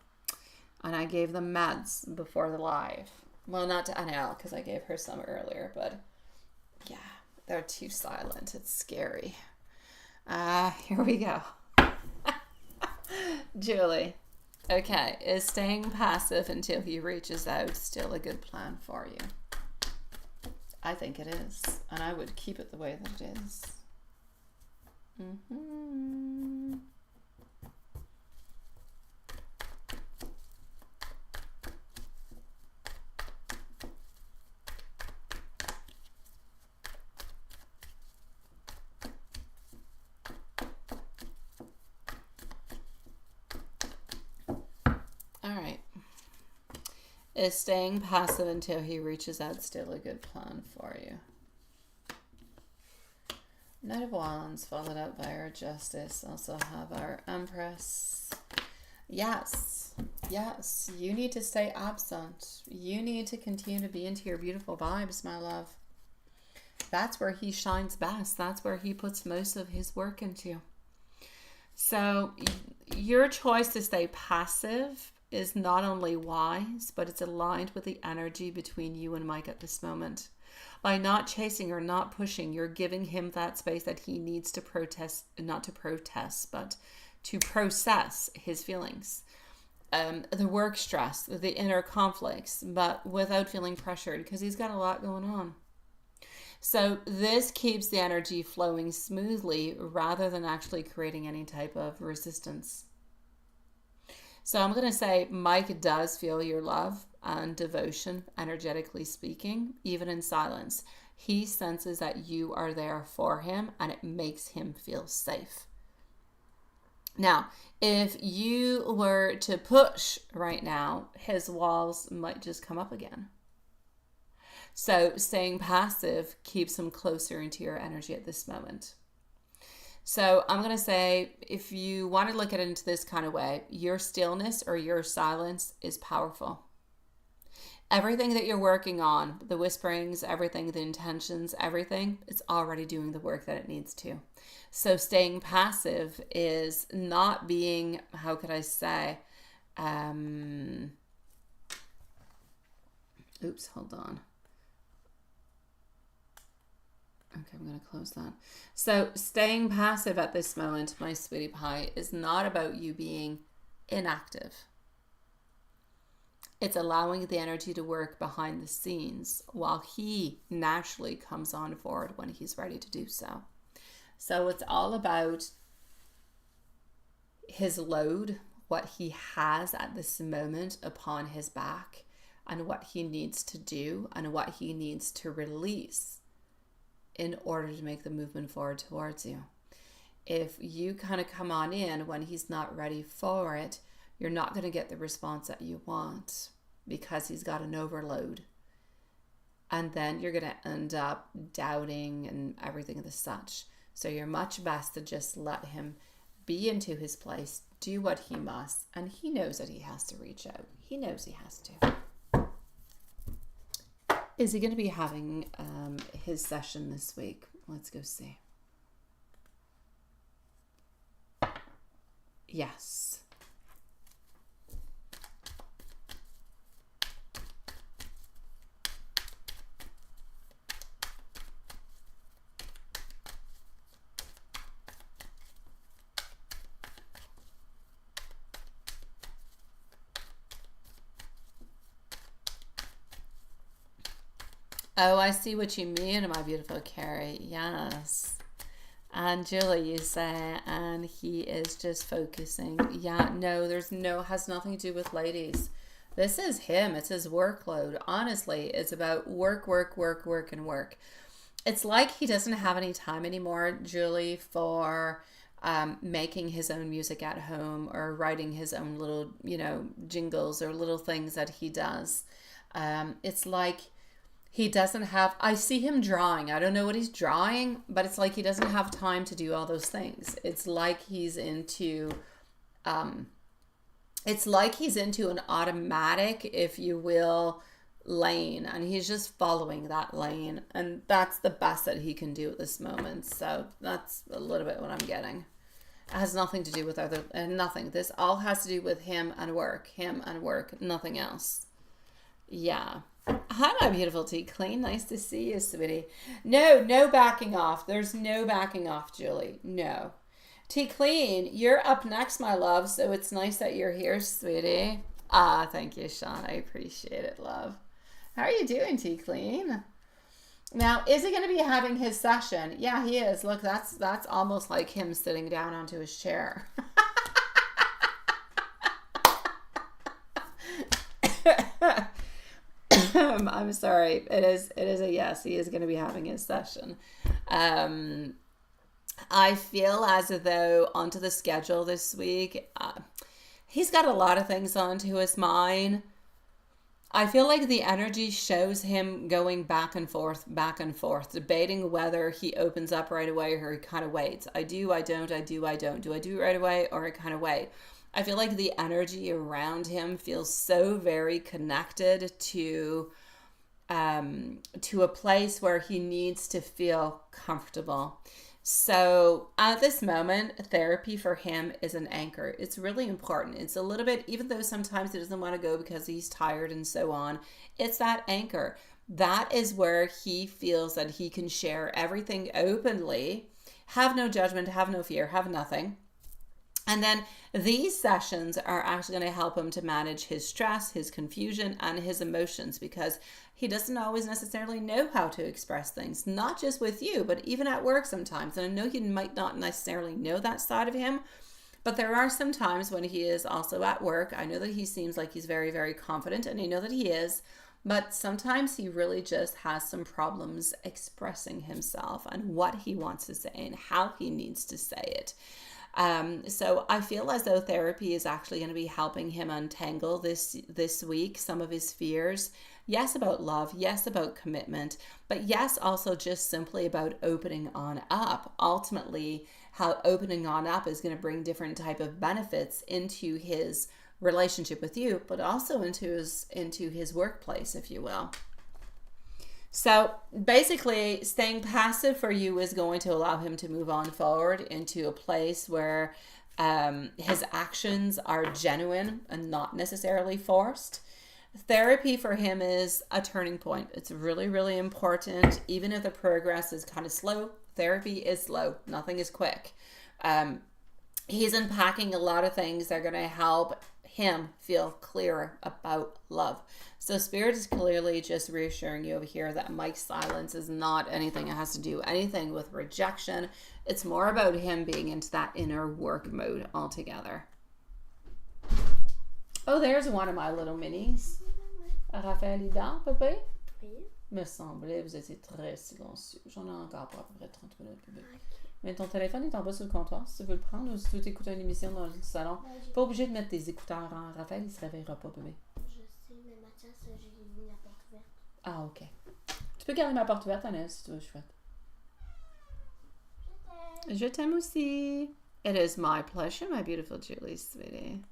Speaker 1: And I gave them meds before the live. Well, not to Annelle, because I gave her some earlier, but yeah, they're too silent. It's scary. Here we go. Julie. Okay, is staying passive until he reaches out still a good plan for you? I think it is, and I would keep it the way that it is. Is staying passive until he reaches out still a good plan for you? Knight of Wands, followed up by our Justice. Also have our Empress. Yes. Yes. You need to stay absent. You need to continue to be into your beautiful vibes, my love. That's where he shines best. That's where he puts most of his work into. So your choice to stay passive is not only wise, but it's aligned with the energy between you and Mike at this moment. By not chasing or not pushing, you're giving him that space that he needs to protest, not to protest, but to process his feelings. The work stress, the inner conflicts, but without feeling pressured because he's got a lot going on. So this keeps the energy flowing smoothly rather than actually creating any type of resistance. So I'm going to say Mike does feel your love and devotion, energetically speaking, even in silence. He senses that you are there for him and it makes him feel safe. Now, if you were to push right now, his walls might just come up again. So staying passive keeps him closer into your energy at this moment. So I'm going to say, if you want to look at it into this kind of way, your stillness or your silence is powerful. Everything that you're working on, the whisperings, everything, the intentions, everything, it's already doing the work that it needs to. So staying passive is not being, how could I say, oops, hold on. Okay, I'm going to close that. So staying passive at this moment, my sweetie pie, is not about you being inactive. It's allowing the energy to work behind the scenes while he naturally comes on forward when he's ready to do so. So it's all about his load, what he has at this moment upon his back, and what he needs to do and what he needs to release in order to make the movement forward towards you. If you kind of come on in when he's not ready for it, you're not going to get the response that you want because he's got an overload. And then you're going to end up doubting and everything of the such. So you're much best to just let him be into his place, do what he must, and he knows that he has to reach out. He knows he has to. Is he going to be having his session this week? Let's go see. Yes. Oh, I see what you mean, my beautiful Carrie. Yes. And Julie, you say, and he is just focusing. Yeah, no, has nothing to do with ladies. This is him. It's his workload. Honestly, it's about work, and work. It's like he doesn't have any time anymore, Julie, for making his own music at home or writing his own little, jingles or little things that he does. It's like he doesn't have, I see him drawing. I don't know what he's drawing, but it's like he doesn't have time to do all those things. It's like he's into an automatic, if you will, lane, and he's just following that lane, and that's the best that he can do at this moment. So that's a little bit what I'm getting. It has nothing to do with nothing. This all has to do with him and work, nothing else. Yeah. Hi, my beautiful Tea Clean. Nice to see you, sweetie. No backing off. There's no backing off, Julie. No. Tea Clean, you're up next, my love, so it's nice that you're here, sweetie. Thank you, Sean. I appreciate it, love. How are you doing, Tea Clean? Now, is he going to be having his session? Yeah, he is. Look, that's almost like him sitting down onto his chair. I'm sorry. It is a yes. He is going to be having his session. I feel as though onto the schedule this week, he's got a lot of things onto his mind. I feel like the energy shows him going back and forth, debating whether he opens up right away or he kind of waits. I do, I don't. Do I do it right away or I kind of wait? I feel like the energy around him feels so very connected to a place where he needs to feel comfortable. So at this moment, therapy for him is an anchor. It's really important. It's a little bit, even though sometimes he doesn't want to go because he's tired and so on, it's that anchor. That is where he feels that he can share everything openly, have no judgment, have no fear, have nothing. And then these sessions are actually going to help him to manage his stress, his confusion, and his emotions, because he doesn't always necessarily know how to express things, not just with you, but even at work sometimes. And I know you might not necessarily know that side of him, but there are some times when he is also at work. I know that he seems like he's very, very confident, and I know that he is, but sometimes he really just has some problems expressing himself and what he wants to say and how he needs to say it. So I feel as though therapy is actually going to be helping him untangle this week some of his fears. Yes, about love. Yes, about commitment. But yes, also just simply about opening on up. Ultimately, how opening on up is going to bring different type of benefits into his relationship with you, but also into his workplace, if you will. So basically, staying passive for you is going to allow him to move on forward into a place where his actions are genuine and not necessarily forced. Therapy for him is a turning point. It's really, really important. Even if the progress is kind of slow, therapy is slow. Nothing is quick. He's unpacking a lot of things that are going to help him feel clearer about love. So Spirit is clearly just reassuring you over here that Mike's silence is not anything that has to do anything with rejection. It's more about him being into that inner work mode altogether. Oh, there's one of my little minis. Raphaël est dans, bébé?
Speaker 2: Oui.
Speaker 1: Me semblait, vous étiez très silencieux. J'en ai encore pour à peu près 30 minutes, bébé. Mais ton téléphone est en bas sur le comptoir, si tu veux le prendre ou si tu veux t'écouter une émission dans le salon. Pas obligé de mettre tes écouteurs en. Raphaël, il se réveillera pas, bébé.
Speaker 2: Je sais, mais Mathias, j'ai mis la porte ouverte.
Speaker 1: Ah, ok. Tu peux garder ma porte ouverte, Anaïs, si tu veux, chouette. Je t'aime aussi. It is my pleasure, my beautiful Julie, sweetie.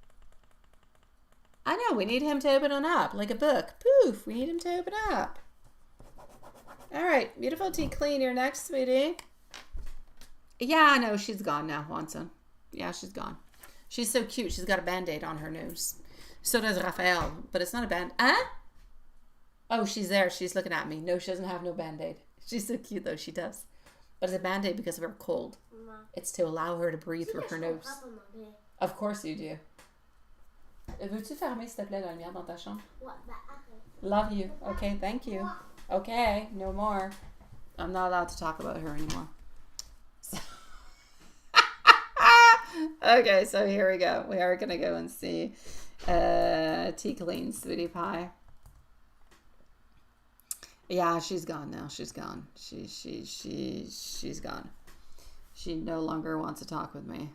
Speaker 1: I know, we need him to open on up, like a book. Poof, we need him to open up. All right, beautiful T. Clean, you're next, sweetie. Yeah, I know, she's gone now, Watson. Yeah, she's gone. She's so cute, she's got a Band-Aid on her nose. So does Raphael, but it's not a band. Oh, she's there, she's looking at me. No, she doesn't have no Band-Aid. She's so cute, though, she does. But it's a Band-Aid because of her cold. It's to allow her to breathe through her nose. Of course you do. Veux-tu fermer, s'il te plaît, la lumière dans ta chambre?
Speaker 2: Ouais, bah arrête.
Speaker 1: Love you. Okay, thank you. Okay, no more. I'm not allowed to talk about her anymore. Okay, so here we go. We are going to go and see T. Clean, Sweetie Pie. Yeah, she's gone now. She's gone. She's gone. She no longer wants to talk with me.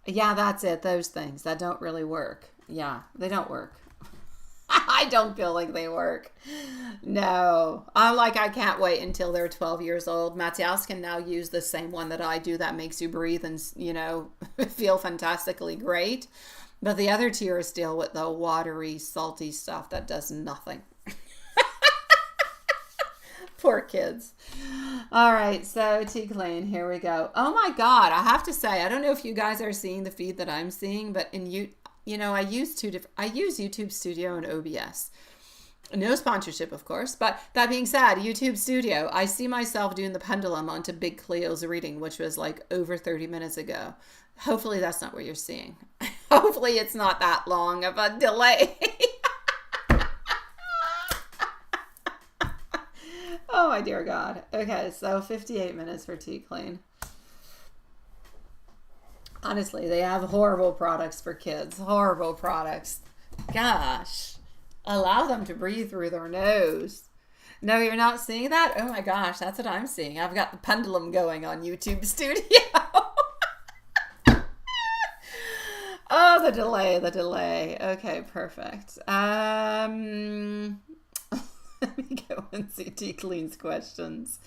Speaker 1: Yeah, that's it. Those things that don't really work. Yeah, they don't work. I don't feel like they work. No. I'm like, I can't wait until they're 12 years old. Matthias can now use the same one that I do that makes you breathe and, you know, feel fantastically great. But the other two are still with the watery, salty stuff that does nothing. Poor kids. All right, so T-Clean, here we go. Oh my God, I have to say, I don't know if you guys are seeing the feed that I'm seeing, but I use YouTube Studio and OBS. No sponsorship, of course, but that being said, YouTube Studio, I see myself doing the pendulum onto Big Cleo's reading, which was like over 30 minutes ago. Hopefully that's not what you're seeing. Hopefully it's not that long of a delay. Oh my dear God. Okay, so 58 minutes for T-Clean. Honestly, they have horrible products for kids. Horrible products. Gosh. Allow them to breathe through their nose. No, you're not seeing that? Oh my gosh, that's what I'm seeing. I've got the pendulum going on YouTube Studio. Oh, the delay. Okay, perfect. Let me go and see T-Clean's questions.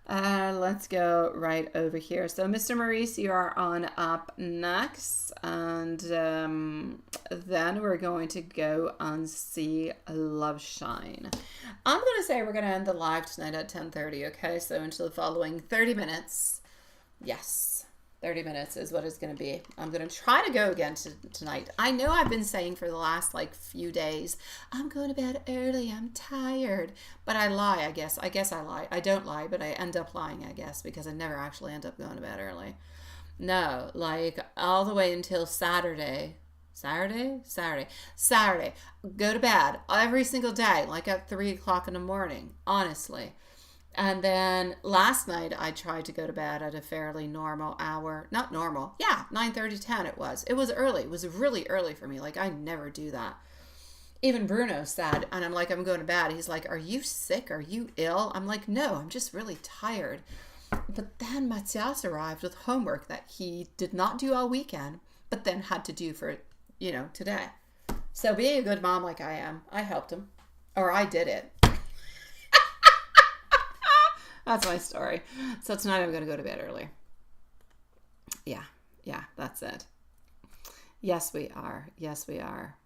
Speaker 1: Let's go right over here. So, Mr. Maurice, you are on up next. And then we're going to go and see Love Shine. I'm going to say we're going to end the live tonight at 10:30, okay? So, until the following 30 minutes. Yes. 30 minutes is what it's going to be. I'm going to try to go again tonight. I know I've been saying for the last few days, I'm going to bed early, I'm tired. But I lie, I guess. I guess I lie. I don't lie, but I end up lying, I guess, because I never actually end up going to bed early. No, all the way until Saturday. Saturday. Go to bed every single day, at 3 o'clock in the morning, honestly. And then last night I tried to go to bed at a fairly normal hour. Not normal. Yeah, 9:30, 10 it was. It was early. It was really early for me. I never do that. Even Bruno said, and I'm like, I'm going to bed. He's like, are you sick? Are you ill? I'm like, no, I'm just really tired. But then Matthias arrived with homework that he did not do all weekend, but then had to do for, today. So being a good mom like I am, I helped him. Or I did it. That's my story. So tonight I'm going to go to bed early. Yeah, that's it. Yes, we are. Yes, we are.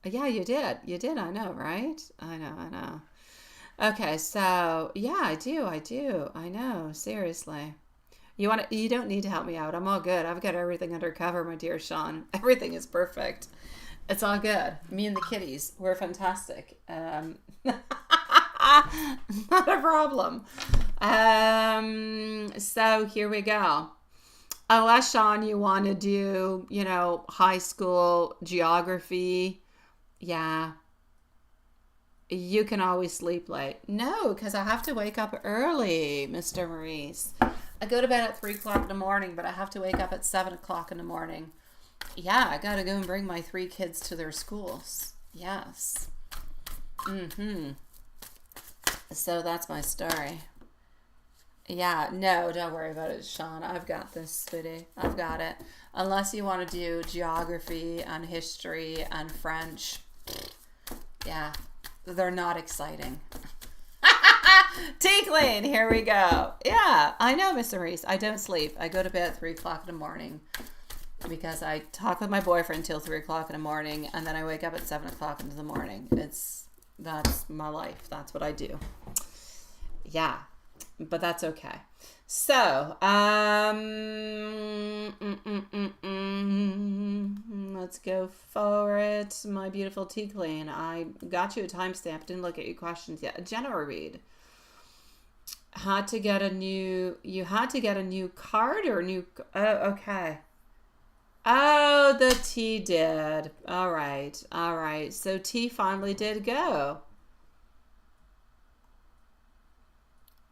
Speaker 1: Yeah, you did. You did. I know, right? I know. I know. Okay, so yeah, I do. I do. I know. Seriously. You want to, you don't need to help me out. I'm all good. I've got everything under cover, my dear Sean. Everything is perfect. It's all good. Me and the kitties, we're fantastic. Not a problem. So here we go. Unless, Sean, you want to do, high school geography, yeah, you can always sleep late. No, because I have to wake up early, Mr. Maurice. I go to bed at 3 o'clock in the morning, but I have to wake up at 7 o'clock in the morning. Yeah, I got to go and bring my 3 kids to their schools. Yes. So that's my story. Yeah, no, don't worry about it, Sean. I've got this, sweetie. I've got it. Unless you want to do geography and history and French. Yeah, they're not exciting. Tinkling, here we go. Yeah, I know, Mr. Reese. I don't sleep. I go to bed at 3 o'clock in the morning because I talk with my boyfriend till 3 o'clock in the morning, and then I wake up at 7 o'clock into the morning. That's my life. That's what I do. Yeah, but that's okay. So, let's go for it. My beautiful tea clean. I got you a timestamp. Didn't look at your questions yet. Jenna read. You had to get a new card or a new, oh, okay. Oh, the tea did. All right. So tea finally did go.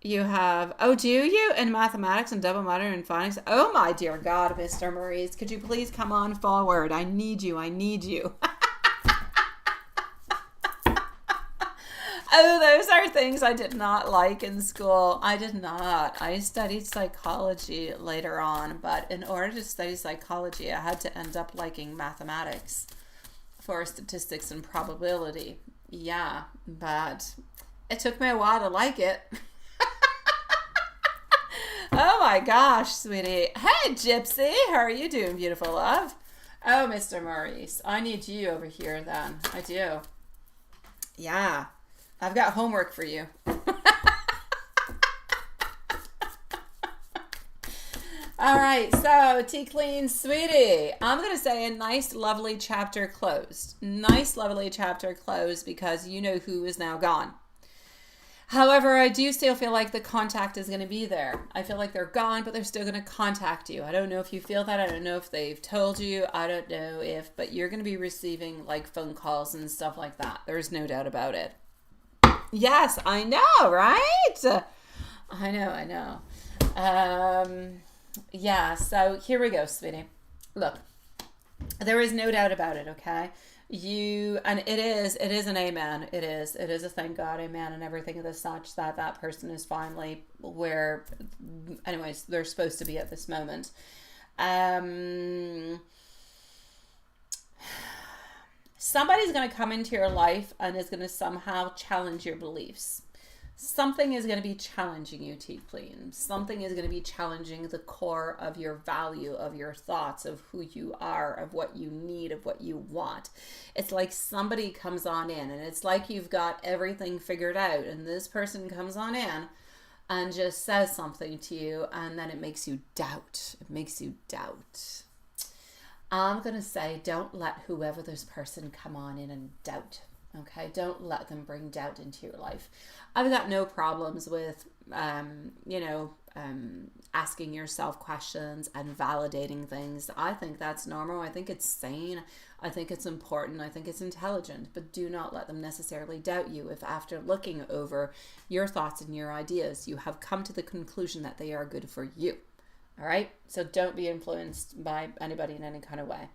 Speaker 1: You have, oh, do you? In mathematics and double minor and phonics? Oh, my dear God, Mr. Maurice, could you please come on forward? I need you. Oh, those are things I did not like in school. I did not. I studied psychology later on, but in order to study psychology, I had to end up liking mathematics for statistics and probability. Yeah, but it took me a while to like it. Oh my gosh, sweetie. Hey, Gypsy. How are you doing, beautiful love? Oh, Mr. Maurice. I need you over here then. I do. Yeah. I've got homework for you. All right. So, Tea Clean, sweetie. I'm going to say a nice, lovely chapter closed. Nice, lovely chapter closed because you know who is now gone. However, I do still feel like the contact is going to be there. I feel like they're gone, but they're still going to contact you. I don't know if you feel that. I don't know if they've told you. I don't know if, but you're going to be receiving like phone calls and stuff like that. There's no doubt about it. Yes, I know, right? I know. Yeah, so here we go, sweetie. Look, there is no doubt about it, okay? And it is an amen. It is a thank God, amen, and everything of the such that person is finally where, anyways, they're supposed to be at this moment. Somebody's going to come into your life and is going to somehow challenge your beliefs. Something is going to be challenging you, Tea Clean. Something is going to be challenging the core of your value, of your thoughts, of who you are, of what you need, of what you want. It's like somebody comes on in and it's like you've got everything figured out and this person comes on in and just says something to you and then it makes you doubt. I'm going to say don't let whoever this person come on in and doubt. Okay, don't let them bring doubt into your life. I've got no problems with, asking yourself questions and validating things. I think that's normal. I think it's sane. I think it's important. I think it's intelligent. But do not let them necessarily doubt you if after looking over your thoughts and your ideas, you have come to the conclusion that they are good for you. All right? So don't be influenced by anybody in any kind of way.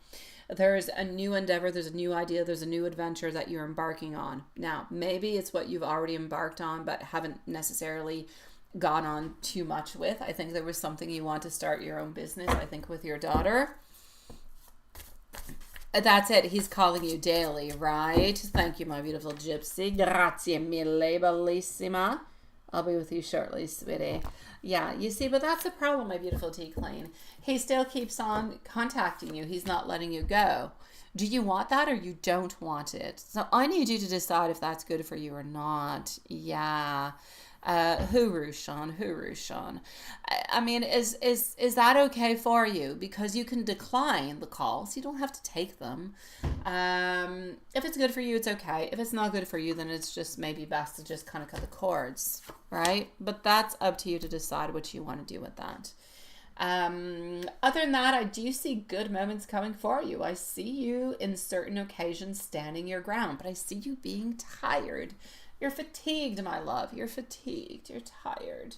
Speaker 1: There's a new endeavor, there's a new idea, there's a new adventure that you're embarking on. Now, maybe it's what you've already embarked on, but haven't necessarily gone on too much with. I think there was something you want to start your own business, I think with your daughter. That's it. He's calling you daily, right? Thank you, my beautiful gypsy. Grazie mille, bellissima. I'll be with you shortly, sweetie. Yeah, you see, but that's the problem, my beautiful Tea Clean. He still keeps on contacting you. He's not letting you go. Do you want that or you don't want it? So I need you to decide if that's good for you or not. Yeah. Hooroo, Sean. Hooroo, Sean. I mean, is that okay for you? Because you can decline the calls. You don't have to take them. If it's good for you, it's okay. If it's not good for you, then it's just maybe best to just kind of cut the cords, right? But that's up to you to decide what you want to do with that. Other than that, I do see good moments coming for you. I see you in certain occasions standing your ground, but I see you being tired. You're fatigued, my love. You're fatigued. You're tired.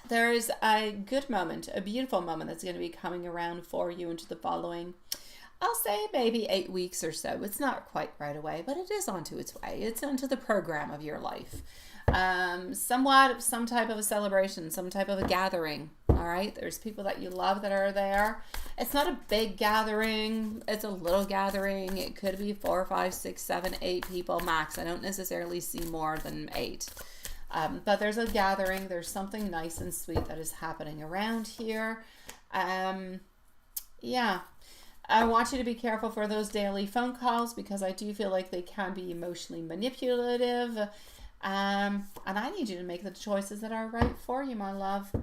Speaker 1: There's a good moment, a beautiful moment that's going to be coming around for you into the following, I'll say maybe 8 weeks or so. It's not quite right away, but it is onto its way. It's onto the program of your life. Somewhat some type of a celebration, some type of a gathering. All right. There's people that you love that are there. It's not a big gathering. It's a little gathering. It could be 4, 5, 6, 7, 8 people max. I don't necessarily see more than 8. But there's a gathering. There's something nice and sweet that is happening around here. Yeah. I want you to be careful for those daily phone calls because I do feel like they can be emotionally manipulative. And I need you to make the choices that are right for you, my love.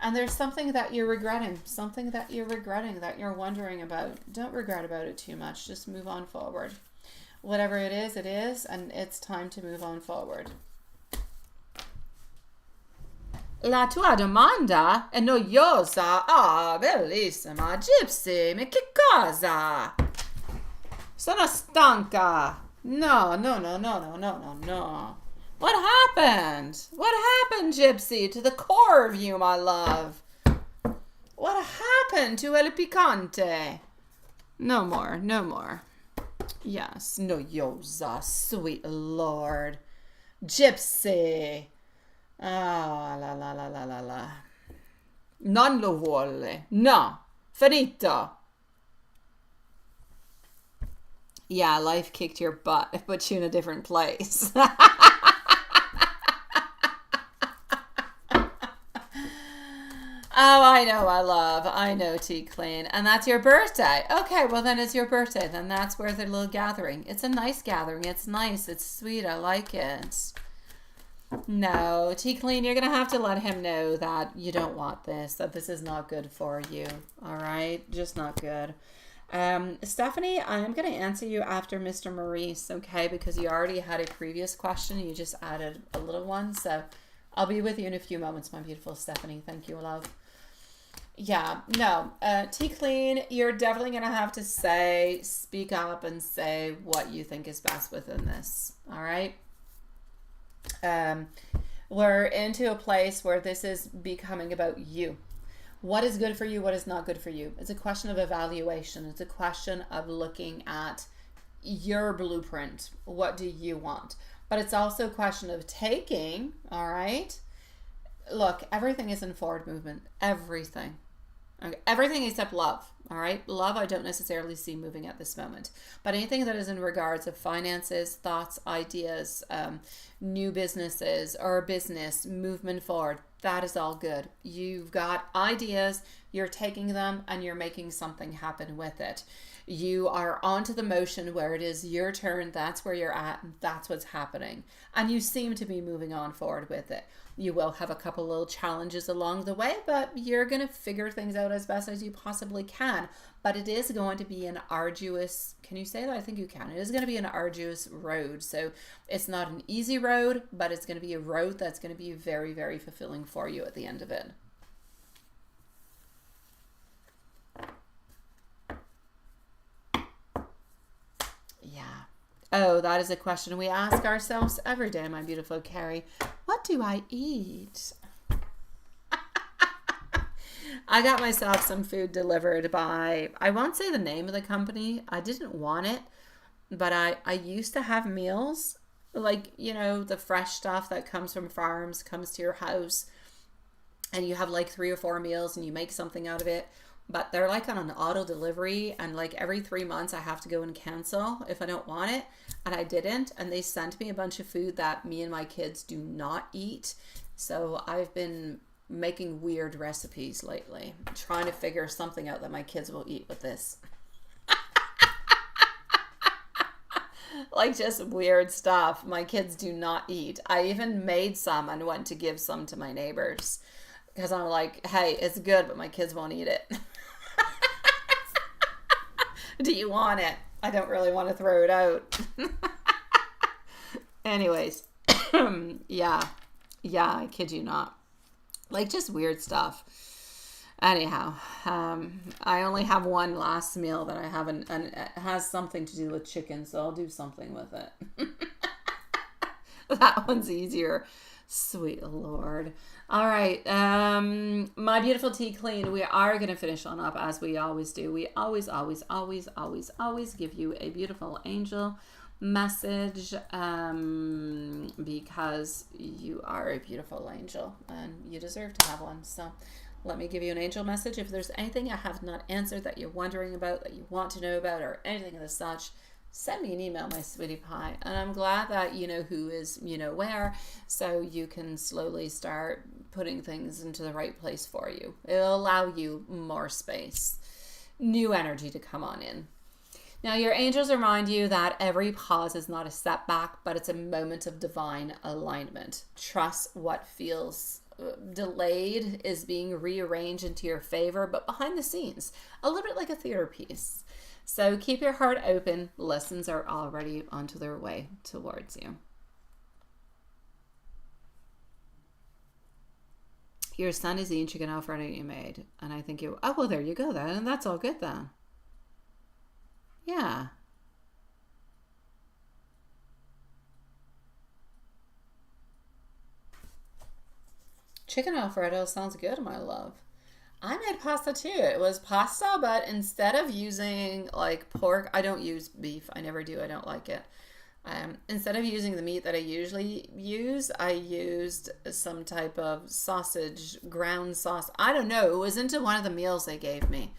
Speaker 1: And there's something that you're regretting, that you're wondering about. Don't regret about it too much. Just move on forward. Whatever it is, and it's time to move on forward. La tua domanda è noiosa. Ah, bellissima. Gypsy, ma che cosa? Sono stanca. No. What happened? What happened, Gypsy, to the core of you, my love? What happened to El Picante? No more. Yes, noiosa, sweet Lord. Gypsy. Ah, la. Non lo vuole. No. Finito. Yeah, life kicked your butt. It put you in a different place. Oh, I know, my love. I know, Tea Clean. And that's your birthday. Okay, well, then it's your birthday. Then that's where the little gathering. It's a nice gathering. It's nice. It's sweet. I like it. No, Tea Clean, you're going to have to let him know that you don't want this, that this is not good for you. All right? Just not good. Stephanie, I'm going to answer you after Mr. Maurice, okay? Because you already had a previous question. You just added a little one. So I'll be with you in a few moments, my beautiful Stephanie. Thank you, love. Yeah, no, Tea Clean, you're definitely going to have to speak up and say what you think is best within this. All right? We're into a place where this is becoming about you. What is good for you? What is not good for you? It's a question of evaluation. It's a question of looking at your blueprint. What do you want? But it's also a question of taking, all right? Look, everything is in forward movement. Everything. Okay. Everything except love, all right? Love, I don't necessarily see moving at this moment. But anything that is in regards of finances, thoughts, ideas, new businesses or business, movement forward, that is all good. You've got ideas, you're taking them, and you're making something happen with it. You are onto the motion where it is your turn. That's where you're at. And that's what's happening. And you seem to be moving on forward with it. You will have a couple little challenges along the way, but you're going to figure things out as best as you possibly can. But it is going to be an arduous, can you say that? I think you can. It is going to be an arduous road. So it's not an easy road, but it's going to be a road that's going to be very, very fulfilling for you at the end of it. Oh, that is a question we ask ourselves every day, my beautiful Carrie. What do I eat? I got myself some food delivered by, I won't say the name of the company. I didn't want it, but I used to have meals, like, you know, the fresh stuff that comes from farms comes to your house, and you have like 3 or 4 meals and you make something out of it. but they're like on an auto delivery, and like every 3 months I have to go and cancel if I don't want it, and I didn't, and they sent me a bunch of food that me and my kids do not eat. So I've been making weird recipes lately, trying to figure something out that my kids will eat with this. Like just weird stuff my kids do not eat. I even made some and went to give some to my neighbors because I'm like, hey, it's good, but my kids won't eat it. Do you want it? I don't really want to throw it out. Anyways, yeah, I kid you not. Like just weird stuff. Anyhow, I only have one last meal that I haven't, and it has something to do with chicken, so I'll do something with it. That one's easier. Sweet Lord. All right. My beautiful tea queen, we are going to finish on up as we always do. We always give you a beautiful angel message because you are a beautiful angel and you deserve to have one. So let me give you an angel message. If there's anything I have not answered that you're wondering about, that you want to know about, or anything of the such, send me an email, my sweetie pie. And I'm glad that you know who is, you know where, so you can slowly start putting things into the right place for you. It'll allow you more space, new energy to come on in. Now, your angels remind you that every pause is not a setback, but it's a moment of divine alignment. Trust what feels delayed is being rearranged into your favor, but behind the scenes, a little bit like a theater piece. So keep your heart open. Lessons are already onto their way towards you. Your son is eating chicken alfredo you made, and I think you. Oh well, there you go then, and that's all good then. Yeah. Chicken alfredo sounds good, my love. I made pasta too. It was pasta, but instead of using like pork, I don't use beef. I never do. I don't like it. Instead of using the meat that I usually use, I used some type of sausage, ground sauce. I don't know. It was into one of the meals they gave me.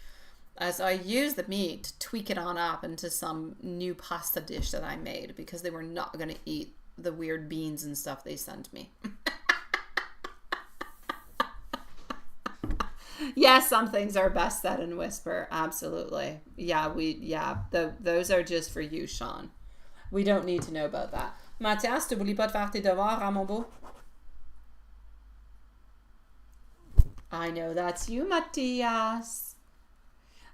Speaker 1: So I used the meat to tweak it on up into some new pasta dish that I made because they were not going to eat the weird beans and stuff they sent me. Yes, some things are best said in whisper. Absolutely. Yeah, those are just for you, Sean. We don't need to know about that. Mathias, t'oublies pas de faire tes devoirs, hein, mon beau? I know that's you, Matthias.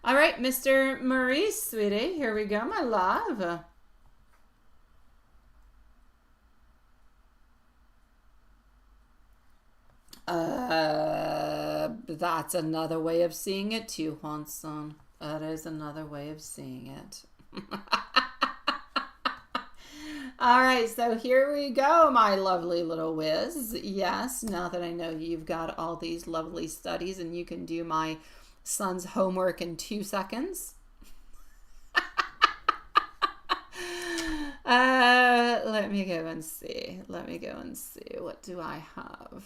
Speaker 1: All right, Mr. Maurice, sweetie. Here we go, my love. That's another way of seeing it too, Hanson. That is another way of seeing it. All right, so here we go, my lovely little whiz. Yes, now that I know you've got all these lovely studies and you can do my son's homework in 2 seconds. Let me go and see. What do I have?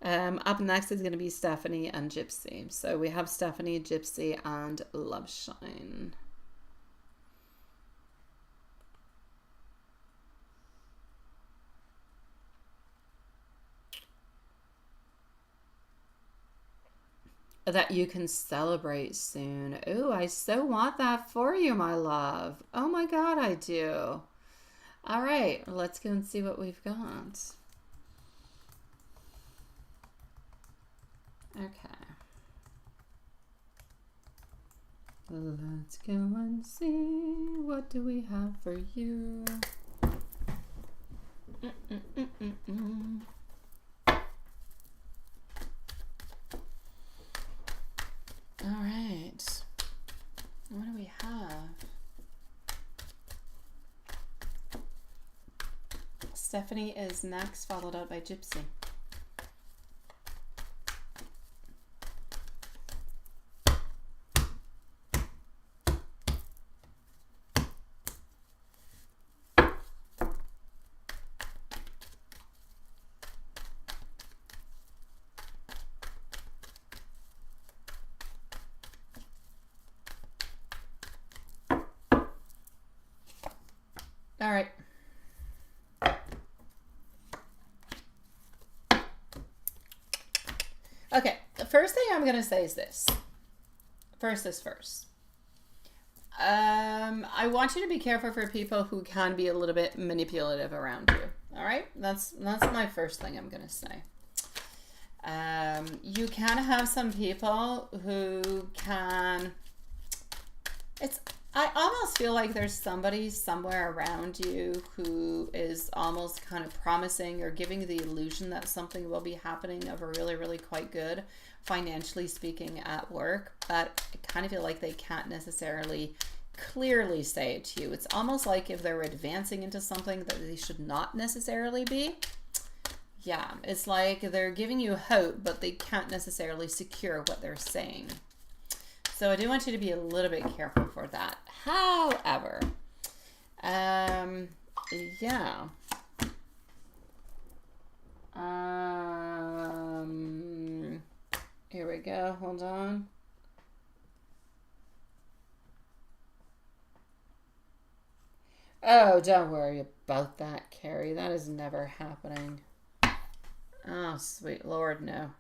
Speaker 1: Up next is going to be Stephanie and Gypsy. So we have Stephanie, Gypsy, and Loveshine. That you can celebrate soon. Ooh, I so want that for you, my love. Oh my God, I do. All right, let's go and see what we've got. Okay. Let's go and see. What do we have for you? All right. What do we have? Stephanie is next, followed out by Gypsy. Okay, the first thing I'm going to say is this. First is first. I want you to be careful for people who can be a little bit manipulative around you. All right, that's my first thing I'm gonna say. You can have some people who can. I almost feel like there's somebody somewhere around you who is almost kind of promising or giving the illusion that something will be happening of a really, really quite good, financially speaking, at work. But I kind of feel like they can't necessarily clearly say it to you. It's almost like if they're advancing into something that they should not necessarily be. Yeah, it's like they're giving you hope, but they can't necessarily secure what they're saying. So I do want you to be a little bit careful for that. However, yeah. Here we go. Hold on. Oh, don't worry about that, Carrie. That is never happening. Oh, sweet Lord, no.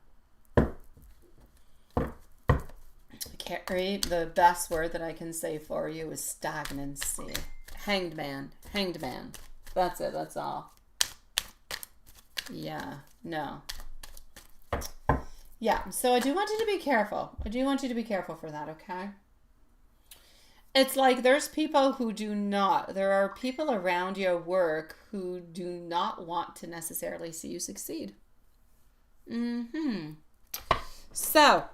Speaker 1: Carrie, the best word that I can say for you is stagnancy. Hanged man. Hanged man. That's it. That's all. Yeah. No. Yeah. So I do want you to be careful. I do want you to be careful for that, okay? It's like there's people who do not. There are people around your work who do not want to necessarily see you succeed. So,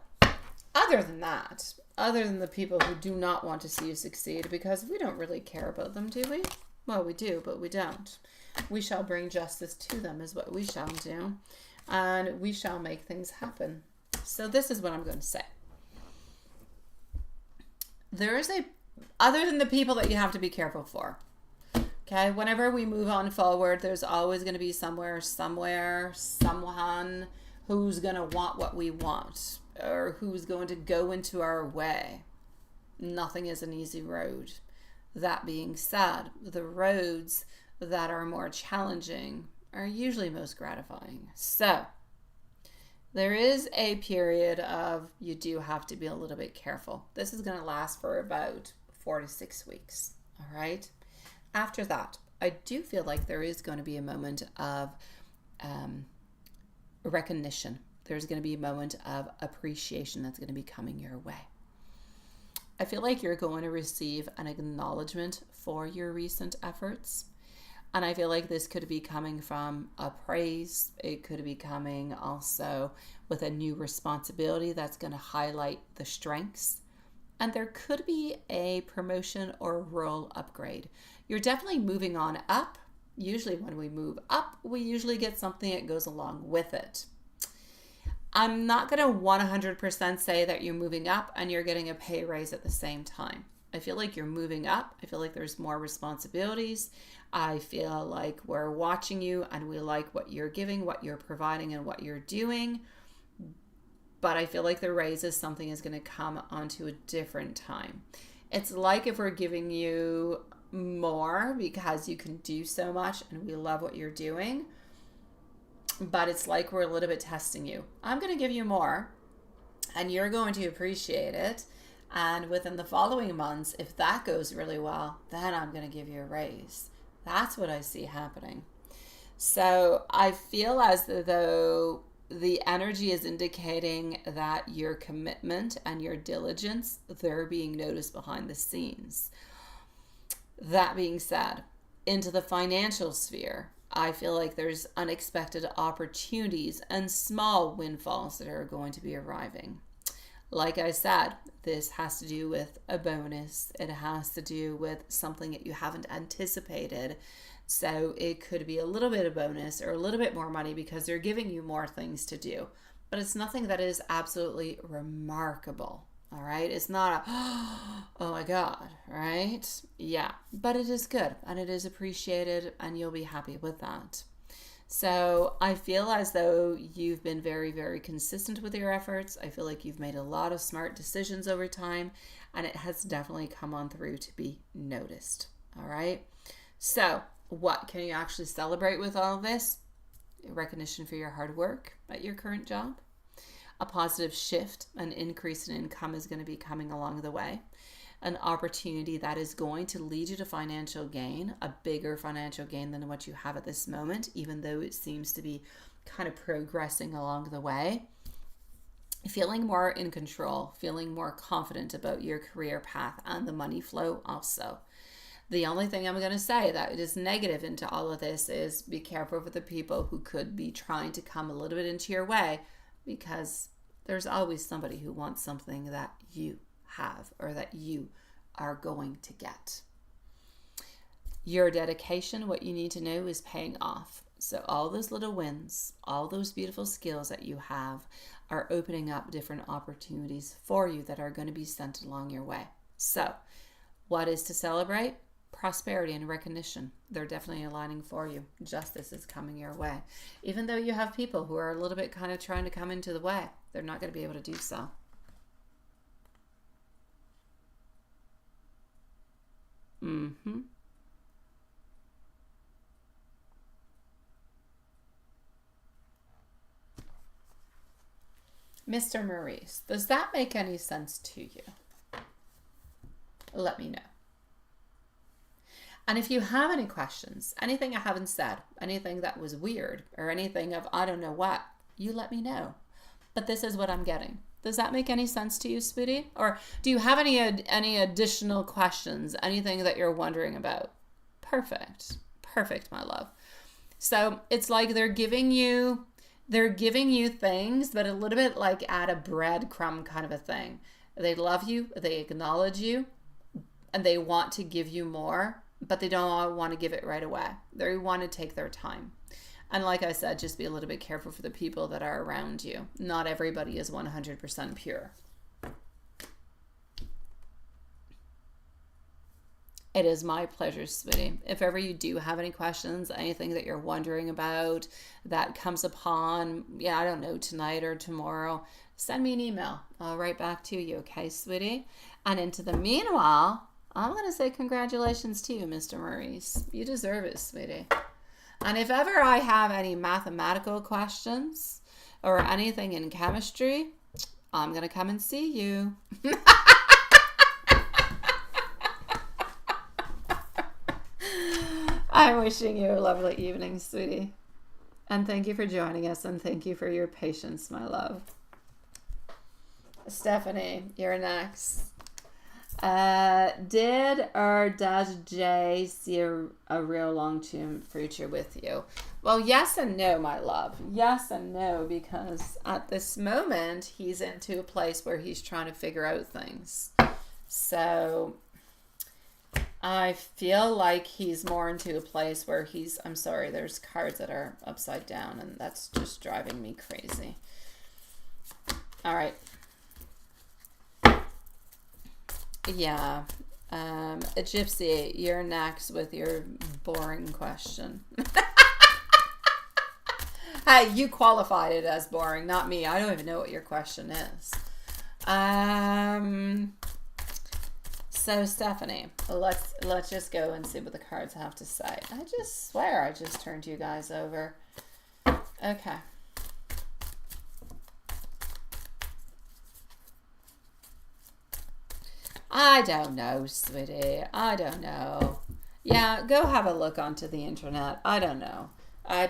Speaker 1: other than that, other than the people who do not want to see you succeed, because we don't really care about them, do we? Well, we do, but we don't. We shall bring justice to them is what we shall do. And we shall make things happen. So this is what I'm going to say. There is other than the people that you have to be careful for. Okay, whenever we move on forward, there's always going to be somewhere, someone who's going to want what we want, or who's going to go into our way. Nothing is an easy road. That being said, the roads that are more challenging are usually most gratifying. So, there is a period of you do have to be a little bit careful. This is going to last for about 4 to 6 weeks. All right. After that, I do feel like there is going to be a moment of recognition. There's going to be a moment of appreciation that's going to be coming your way. I feel like you're going to receive an acknowledgement for your recent efforts. And I feel like this could be coming from a praise. It could be coming also with a new responsibility that's going to highlight the strengths. And there could be a promotion or role upgrade. You're definitely moving on up. Usually when we move up, we usually get something that goes along with it. I'm not going to 100% say that you're moving up and you're getting a pay raise at the same time. I feel like you're moving up. I feel like there's more responsibilities. I feel like we're watching you and we like what you're giving, what you're providing, and what you're doing. But I feel like the raise is something is going to come onto a different time. It's like if we're giving you more because you can do so much and we love what you're doing. But it's like we're a little bit testing you. I'm going to give you more and you're going to appreciate it. And within the following months, if that goes really well, then I'm going to give you a raise. That's what I see happening. So I feel as though the energy is indicating that your commitment and your diligence, they're being noticed behind the scenes. That being said, into the financial sphere, I feel like there's unexpected opportunities and small windfalls that are going to be arriving. Like I said, this has to do with a bonus. It has to do with something that you haven't anticipated. So it could be a little bit of bonus or a little bit more money because they're giving you more things to do. But it's nothing that is absolutely remarkable. All right. It's not a, oh my God. Right. Yeah. But it is good and it is appreciated and you'll be happy with that. So I feel as though you've been very, very consistent with your efforts. I feel like you've made a lot of smart decisions over time and it has definitely come on through to be noticed. All right. So what can you actually celebrate with all of this? Recognition for your hard work at your current job. A positive shift, an increase in income is going to be coming along the way. An opportunity that is going to lead you to financial gain, a bigger financial gain than what you have at this moment, even though it seems to be kind of progressing along the way. Feeling more in control, feeling more confident about your career path and the money flow also. The only thing I'm going to say that is negative into all of this is be careful with the people who could be trying to come a little bit into your way, because there's always somebody who wants something that you have or that you are going to get. Your dedication, what you need to know, is paying off. So all those little wins, all those beautiful skills that you have are opening up different opportunities for you that are going to be sent along your way. So what is to celebrate? Prosperity and recognition. They're definitely aligning for you. Justice is coming your way. Even though you have people who are a little bit kind of trying to come into the way, they're not going to be able to do so. Mr. Maurice, does that make any sense to you? Let me know. And if you have any questions, anything I haven't said, anything that was weird, or anything of I don't know what, you let me know. But this is what I'm getting. Does that make any sense to you, sweetie? Or do you have any additional questions, anything that you're wondering about? Perfect. Perfect, my love. So it's like they're giving you things, but a little bit like at a breadcrumb kind of a thing. They love you, they acknowledge you, and they want to give you more, but they don't want to give it right away. They want to take their time. And like I said, just be a little bit careful for the people that are around you. Not everybody is 100% pure. It is my pleasure, sweetie. If ever you do have any questions, anything that you're wondering about that comes upon, I don't know, tonight or tomorrow, send me an email. I'll write back to you, okay, sweetie? And into the meanwhile, I'm going to say congratulations to you, Mr. Maurice. You deserve it, sweetie. And if ever I have any mathematical questions or anything in chemistry, I'm going to come and see you. I'm wishing you a lovely evening, sweetie. And thank you for joining us, and thank you for your patience, my love. Stephanie, you're next. Did or does Jay see a real long-term future with you? Well, yes and no, my love. Yes and no, because at this moment, he's into a place where he's trying to figure out things. So I feel like he's more into a place where I'm sorry, there's cards that are upside down, and that's just driving me crazy. All right. Yeah. Gypsy, you're next with your boring question. Hey, you qualified it as boring, not me. I don't even know what your question is. So Stephanie, let's just go and see what the cards have to say. I just swear I just turned you guys over. Okay. I don't know, sweetie. I don't know. Yeah, go have a look onto the internet. I don't know. I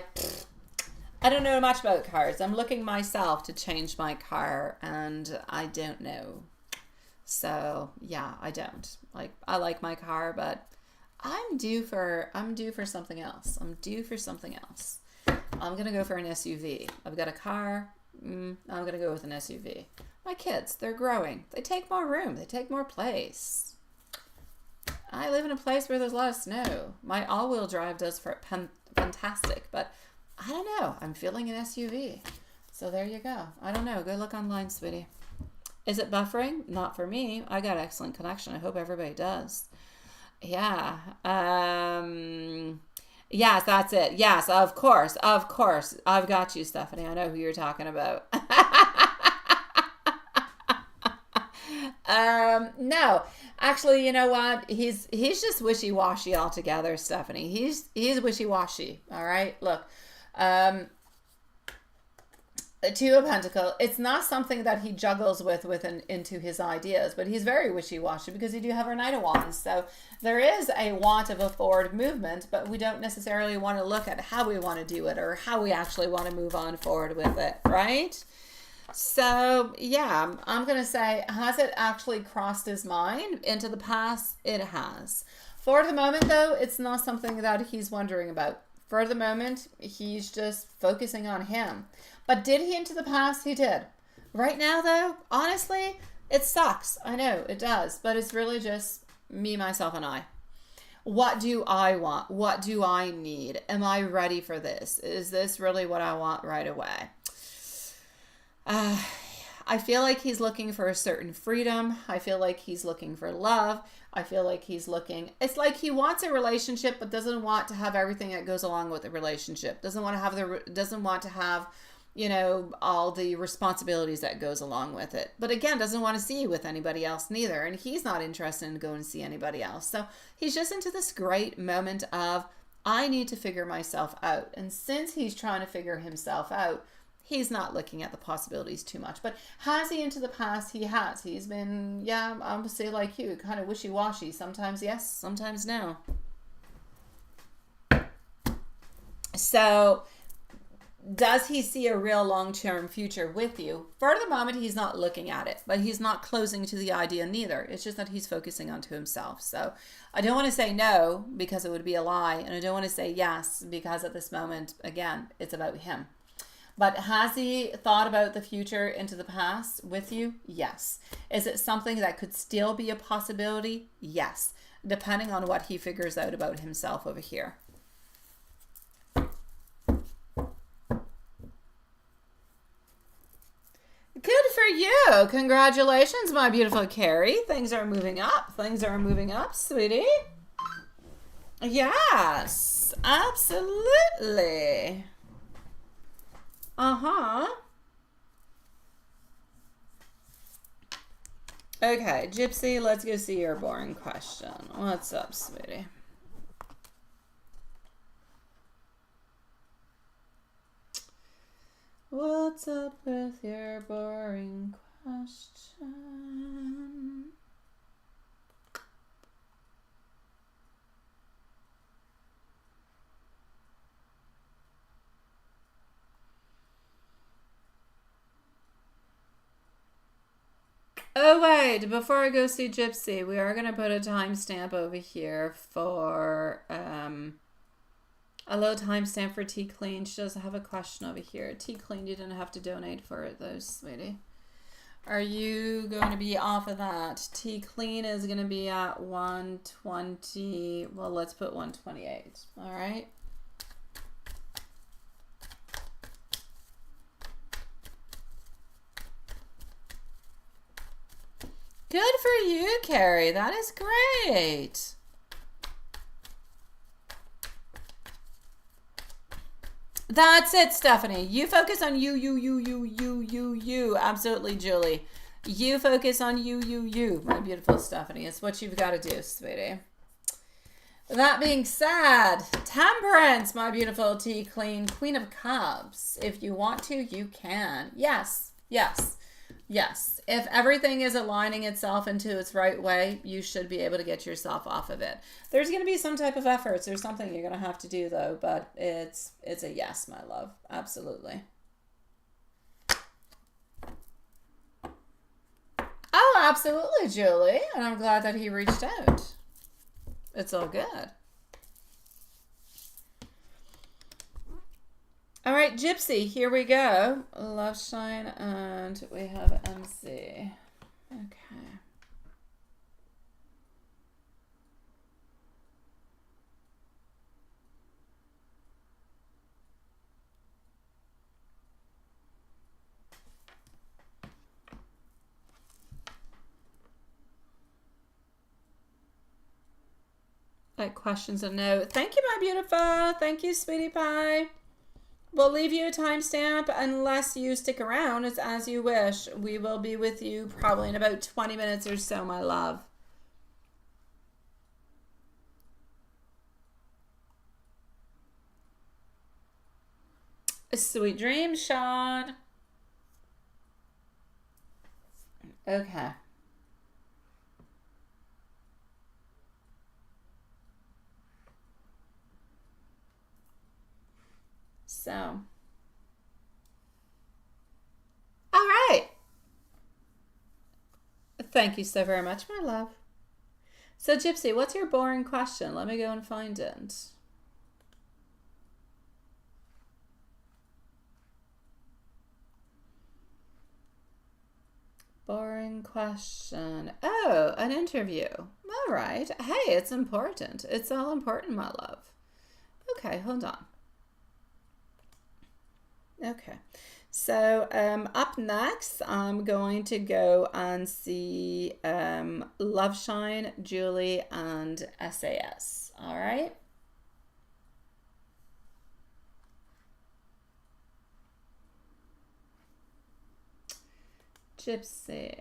Speaker 1: don't know much about cars. I'm looking myself to change my car, and I don't know. So yeah, I don't. I like my car, but I'm due for something else. I'm gonna go for an SUV. I've got a car. I'm gonna go with an SUV. My kids, they're growing. They take more room. They take more place. I live in a place where there's a lot of snow. My all-wheel drive does fantastic, but I don't know. I'm feeling an SUV. So there you go. I don't know. Go look online, sweetie. Is it buffering? Not for me. I got excellent connection. I hope everybody does. Yeah. Yes, that's it. Yes, of course. Of course. I've got you, Stephanie. I know who you're talking about. No, actually, you know what? He's just wishy-washy altogether, Stephanie. He's wishy-washy. All right. Look, Two of Pentacles. It's not something that he juggles with into his ideas, but he's very wishy-washy because you do have our Knight of Wands. So there is a want of a forward movement, but we don't necessarily want to look at how we want to do it or how we actually want to move on forward with it, right? So yeah, I'm going to say, has it actually crossed his mind into the past? It has. For the moment, though, it's not something that he's wondering about. For the moment, he's just focusing on him. But did he into the past? He did. Right now, though, honestly, it sucks. I know, it does. But it's really just me, myself, and I. What do I want? What do I need? Am I ready for this? Is this really what I want right away? I feel like he's looking for a certain freedom. I feel like he's looking for love. I feel like he's looking, it's like he wants a relationship, but doesn't want to have everything that goes along with the relationship. Doesn't want to have, you know, all the responsibilities that goes along with it. But again, doesn't want to see you with anybody else neither. And he's not interested in going to see anybody else. So he's just into this great moment of, I need to figure myself out. And since he's trying to figure himself out, he's not looking at the possibilities too much. But has he into the past? He has. He's been, yeah, I would say like you, kind of wishy-washy. Sometimes yes, sometimes no. So does he see a real long-term future with you? For the moment, he's not looking at it, but he's not closing to the idea neither. It's just that he's focusing onto himself. So I don't want to say no because it would be a lie. And I don't want to say yes because at this moment, again, it's about him. But has he thought about the future into the past with you? Yes. Is it something that could still be a possibility? Yes. Depending on what he figures out about himself over here. Good for you. Congratulations, my beautiful Carrie. Things are moving up. Things are moving up, sweetie. Yes, absolutely. Uh-huh. Okay, Gypsy, let's go see your boring question. What's up, sweetie? What's up with your boring question? Oh, wait, before I go see Gypsy, we are going to put a timestamp over here for, a little timestamp for Tea Clean. She does have a question over here. Tea Clean, you didn't have to donate for it though, sweetie. Are you going to be off of that? Tea Clean is going to be at 120, well, let's put 128, all right? Good for you, Carrie. That is great. That's it, Stephanie. You focus on you. Absolutely, Julie. You focus on you, my beautiful Stephanie. It's what you've got to do, sweetie. That being said, Temperance, my beautiful Tea Clean, Queen of Cups. If you want to, you can. Yes. Yes, if everything is aligning itself into its right way, you should be able to get yourself off of it. There's going to be some type of efforts. There's something you're going to have to do, though, but it's a yes, my love. Absolutely. Oh, absolutely, Julie. And I'm glad that he reached out. It's all good. All right, Gypsy, here we go. Love Shine, and we have MC. Okay. Like questions and no. Thank you, my beautiful. Thank you, sweetie pie. We'll leave you a timestamp unless you stick around. It's as you wish. We will be with you probably in about 20 minutes or so, my love. Sweet dreams, Sean. Okay. So, all right. Thank you so very much, my love. So, Gypsy, what's your boring question? Let me go and find it. Boring question. Oh, an interview. All right. Hey, it's important. It's all important, my love. Okay, hold on. Okay. So up next, I'm going to go and see Love Shine, Julie, and SAS. All right. Gypsy.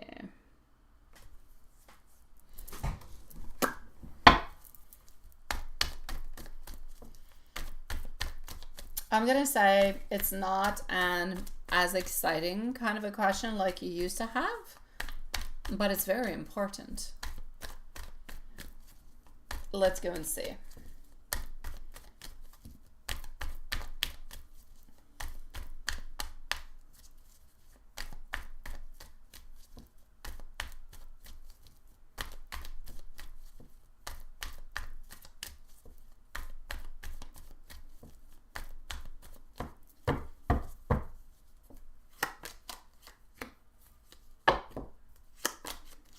Speaker 1: I'm going to say it's not an as exciting kind of a question like you used to have, but it's very important. Let's go and see.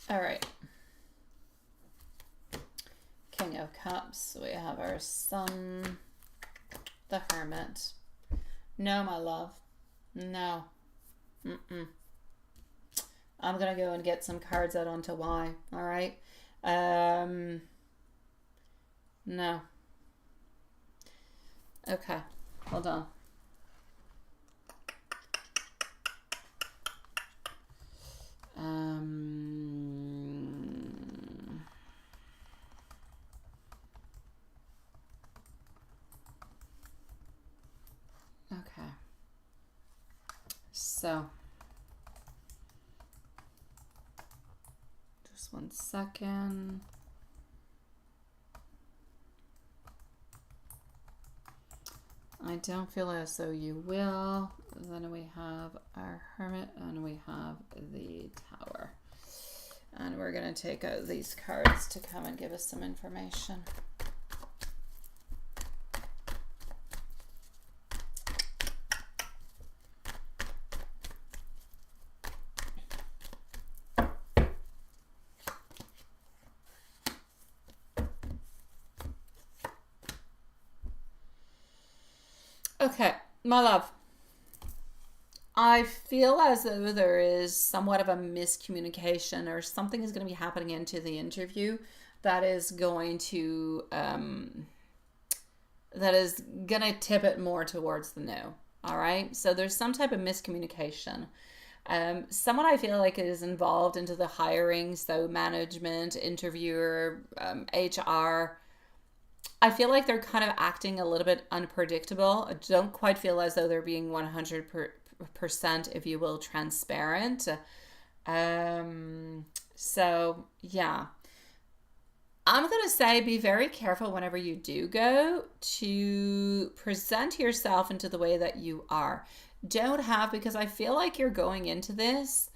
Speaker 1: All right. King of Cups. We have our Sun, the Hermit. No, my love. No. Mm-mm. I'm going to go and get some cards out onto why. All right. No. Okay. Hold on. Okay. So, just 1 second. I don't feel as though you will. Then we have our Hermit and we have the Tower. And we're going to take out these cards to come and give us some information. Okay, my love. I feel as though there is somewhat of a miscommunication or something is going to be happening into the interview that is going to tip it more towards the no. All right. So there's some type of miscommunication. Someone I feel like is involved into the hiring, so management, interviewer, HR. I feel like they're kind of acting a little bit unpredictable. I don't quite feel as though they're being 100%, if you will, transparent. So yeah, I'm going to say be very careful whenever you do go to present yourself into the way that you are. Don't have, because I feel like you're going into this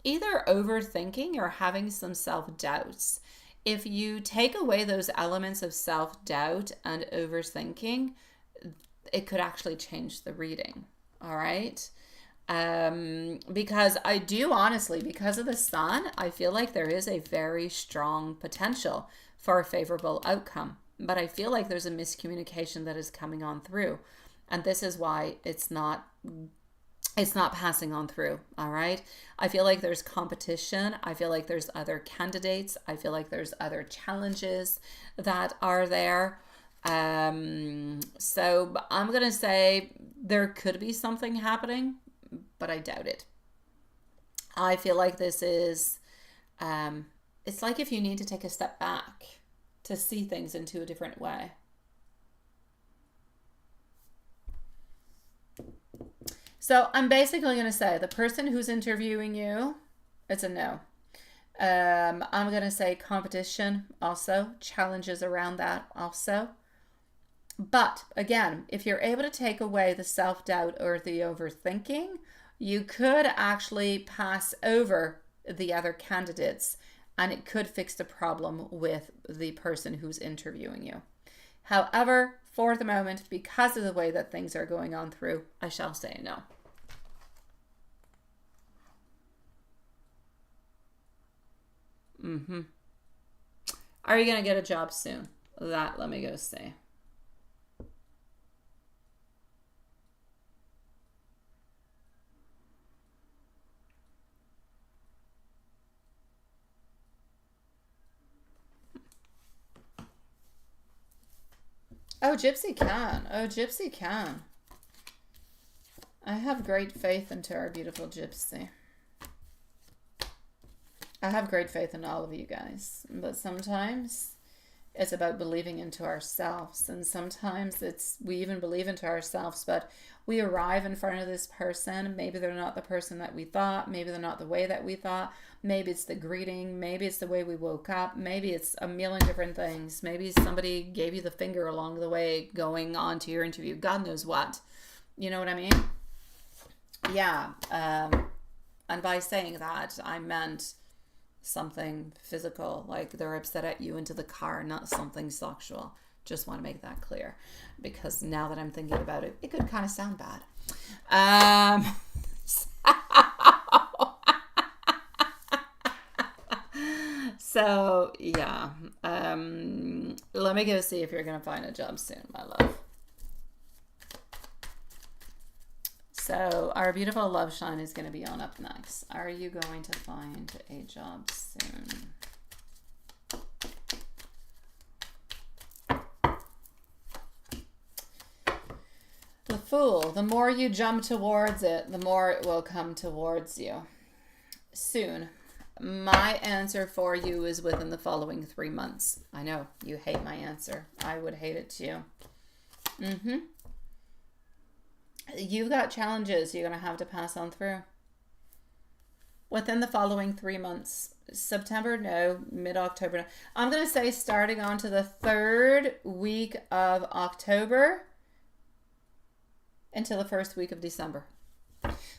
Speaker 1: either overthinking or having some self-doubts. If you take away those elements of self-doubt and overthinking, it could actually change the reading. All right. Because I do honestly, because of the Sun, I feel like there is a very strong potential for a favorable outcome. But I feel like there's a miscommunication that is coming on through. And this is why it's not passing on through. All right. I feel like there's competition. I feel like there's other candidates. I feel like there's other challenges that are there. So I'm going to say there could be something happening, but I doubt it. I feel like this is, it's like if you need to take a step back to see things into a different way. So I'm basically going to say the person who's interviewing you, it's a no. I'm going to say competition also, challenges around that also. But again, if you're able to take away the self doubt or the overthinking, you could actually pass over the other candidates and it could fix the problem with the person who's interviewing you. However, for the moment, because of the way that things are going on through, I shall say no. Are you going to get a job soon? That, let me go see. Oh, Gypsy can. Oh, Gypsy can. I have great faith into our beautiful Gypsy. I have great faith in all of you guys, but sometimes it's about believing into ourselves, and sometimes we even believe into ourselves, but we arrive in front of this person. Maybe they're not the person that we thought. Maybe they're not the way that we thought. Maybe it's the greeting. Maybe it's the way we woke up. Maybe it's a million different things. Maybe somebody gave you the finger along the way going on to your interview. God knows what. You know what I mean? Yeah. And by saying that, I meant something physical, like they're upset at you into the car, not something sexual. Just want to make that clear, because now that I'm thinking about it, it could kind of sound bad. So yeah, let me go see if you're gonna find a job soon, my love. So our beautiful love shine is going to be on up next. Are you going to find a job soon? The Fool. The more you jump towards it, the more it will come towards you. Soon. My answer for you is within the following 3 months. I know you hate my answer. I would hate it too. You've got challenges you're going to have to pass on through. Within the following 3 months. September, no. Mid-October, no. I'm going to say starting on to the 3rd week of October until the 1st week of December.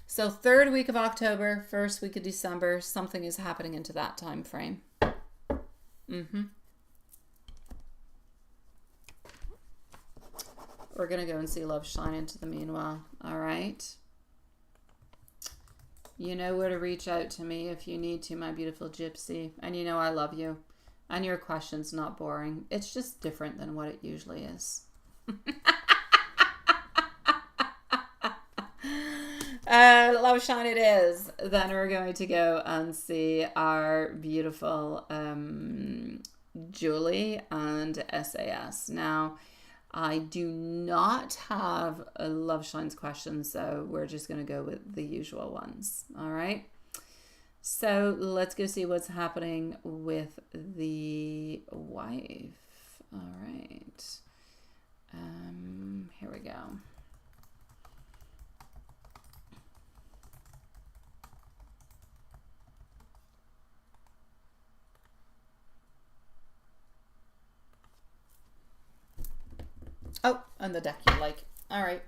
Speaker 1: So 3rd week of October, 1st week of December, something is happening into that time frame. We're going to go and see love shine into the meanwhile. All right. You know where to reach out to me if you need to, my beautiful Gypsy. And you know I love you. And your question's not boring. It's just different than what it usually is. Love shine it is. Then we're going to go and see our beautiful Julie and SAS. Now, I do not have a love shines question, so we're just going to go with the usual ones. All right. So let's go see what's happening with the wife. All right. Here we go. Oh, and the deck you like. All right.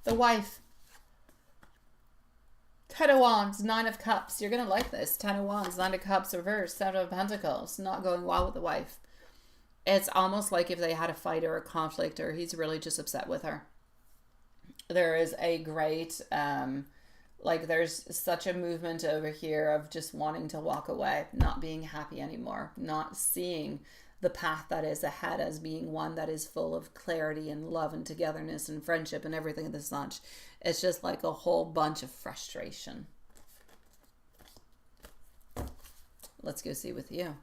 Speaker 1: The wife. 10 of Wands, 9 of Cups. You're going to like this. 10 of Wands, 9 of Cups, reverse, 7 of Pentacles. Not going well with the wife. It's almost like if they had a fight or a conflict, or he's really just upset with her. There is a great, like there's such a movement over here of just wanting to walk away, not being happy anymore, not seeing the path that is ahead as being one that is full of clarity and love and togetherness and friendship and everything of the such. It's just like a whole bunch of frustration. Let's go see with you.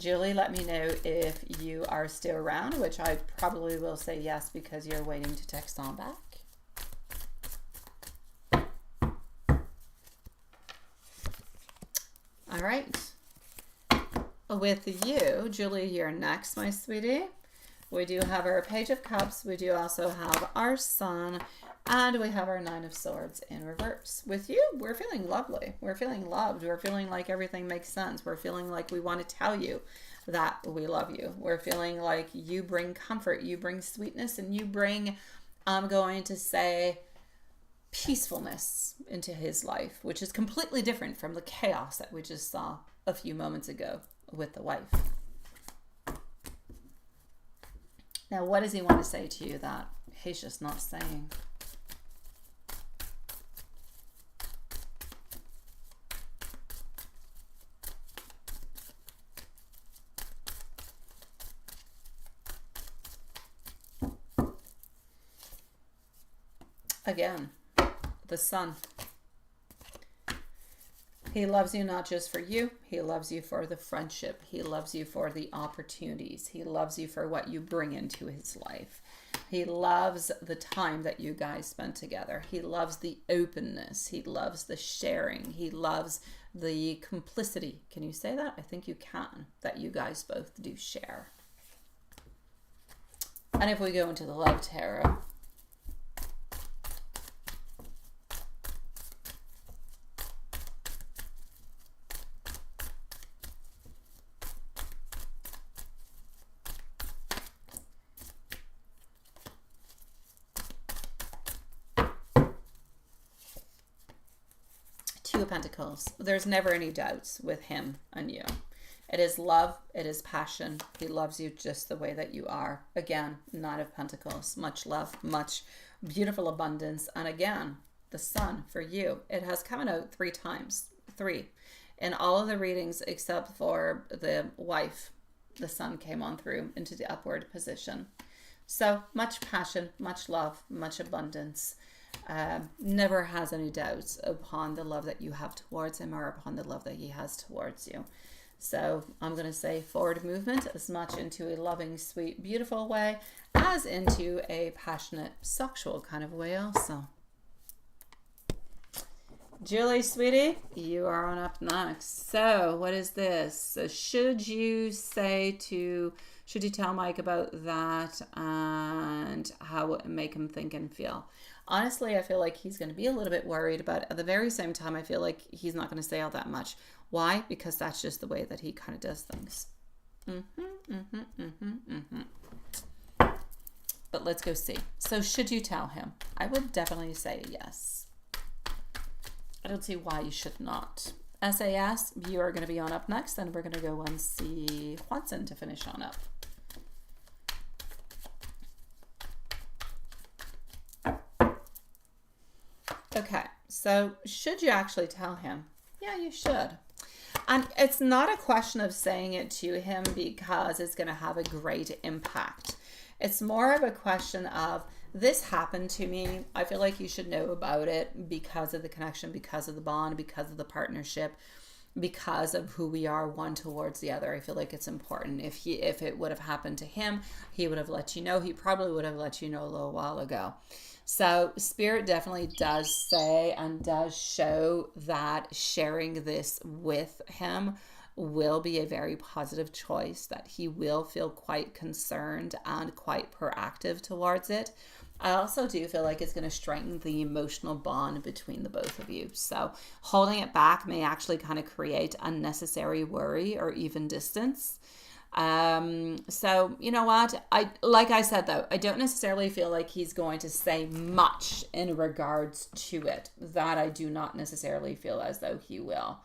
Speaker 1: Julie, let me know if you are still around, which I probably will say yes because you're waiting to text on back. All right. With you, Julie, you're next, my sweetie. We do have our Page of Cups. We do also have our Sun. And we have our Nine of Swords in reverse. With you, we're feeling lovely. We're feeling loved. We're feeling like everything makes sense. We're feeling like we want to tell you that we love you. We're feeling like you bring comfort, you bring sweetness, and you bring, I'm going to say, peacefulness into his life, which is completely different from the chaos that we just saw a few moments ago with the wife. Now, what does he want to say to you that he's just not saying? Again, the Sun. He loves you not just for you. He loves you for the friendship. He loves you for the opportunities. He loves you for what you bring into his life. He loves the time that you guys spend together. He loves the openness. He loves the sharing. He loves the complicity. Can you say that? I think you can. That you guys both do share. And if we go into the Love Tarot, Two of Pentacles. There's never any doubts with him and you. It is love. It is passion. He loves you just the way that you are. Again, Nine of Pentacles. Much love, much beautiful abundance. And again, the Sun for you. It has come out 3 times. 3. In all of the readings except for the wife, the Sun came on through into the upward position. So much passion, much love, much abundance. Never has any doubts upon the love that you have towards him or upon the love that he has towards you. So I'm going to say forward movement as much into a loving, sweet, beautiful way as into a passionate, sexual kind of way also. Julie, sweetie, you are on up next. So what is this? So should you tell Mike about that and how it make him think and feel? Honestly, I feel like he's going to be a little bit worried, but at the very same time, I feel like he's not going to say all that much. Why? Because that's just the way that he kind of does things. But let's go see. So should you tell him? I would definitely say yes. I don't see why you should not. SAS, you are going to be on up next, and we're going to go and see Watson to finish on up. Okay, so should you actually tell him? Yeah, you should. And it's not a question of saying it to him because it's going to have a great impact. It's more of a question of, this happened to me. I feel like you should know about it because of the connection, because of the bond, because of the partnership, because of who we are one towards the other. I feel like it's important. If it would have happened to him, he would have let you know. He probably would have let you know a little while ago. So Spirit definitely does say and does show that sharing this with him will be a very positive choice, that he will feel quite concerned and quite proactive towards it. I also do feel like it's going to strengthen the emotional bond between the both of you. So holding it back may actually kind of create unnecessary worry or even distance. So you know what, like I said though, I don't necessarily feel like he's going to say much in regards to it. That I do not necessarily feel as though he will.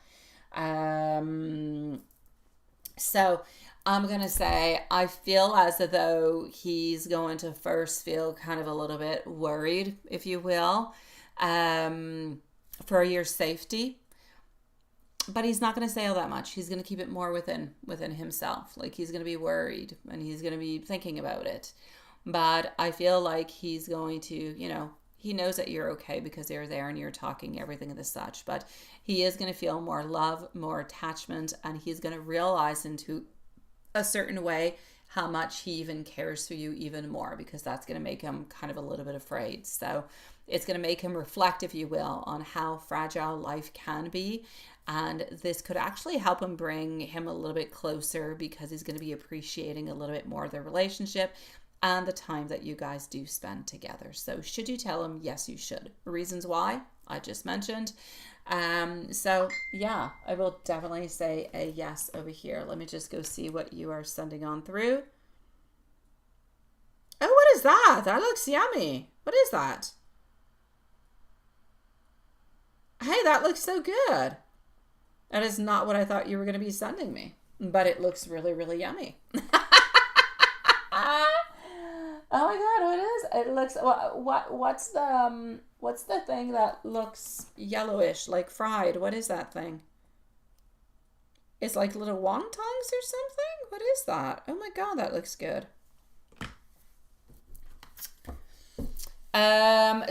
Speaker 1: So I'm gonna say I feel as though he's going to first feel kind of a little bit worried, if you will, for your safety. But he's not going to say all that much. He's going to keep it more within himself. Like, he's going to be worried and he's going to be thinking about it. But I feel like he's going to, you know, he knows that you're okay because you're there and you're talking everything and the such. But he is going to feel more love, more attachment, and he's going to realize into a certain way, how much he even cares for you even more, because that's going to make him kind of a little bit afraid. So it's going to make him reflect, if you will, on how fragile life can be. And this could actually help him bring him a little bit closer, because he's going to be appreciating a little bit more of their relationship and the time that you guys do spend together. So should you tell him? Yes, you should. Reasons why I just mentioned. So yeah, I will definitely say a yes over here. Let me just go see what you are sending on through. Oh, what is that? That looks yummy. What is that? Hey, that looks so good. That is not what I thought you were going to be sending me, but it looks really, really yummy. Oh my God, what is it? It looks, what's the thing that looks yellowish, like fried? What is that thing? It's like little wontons or something? What is that? Oh my God, that looks good.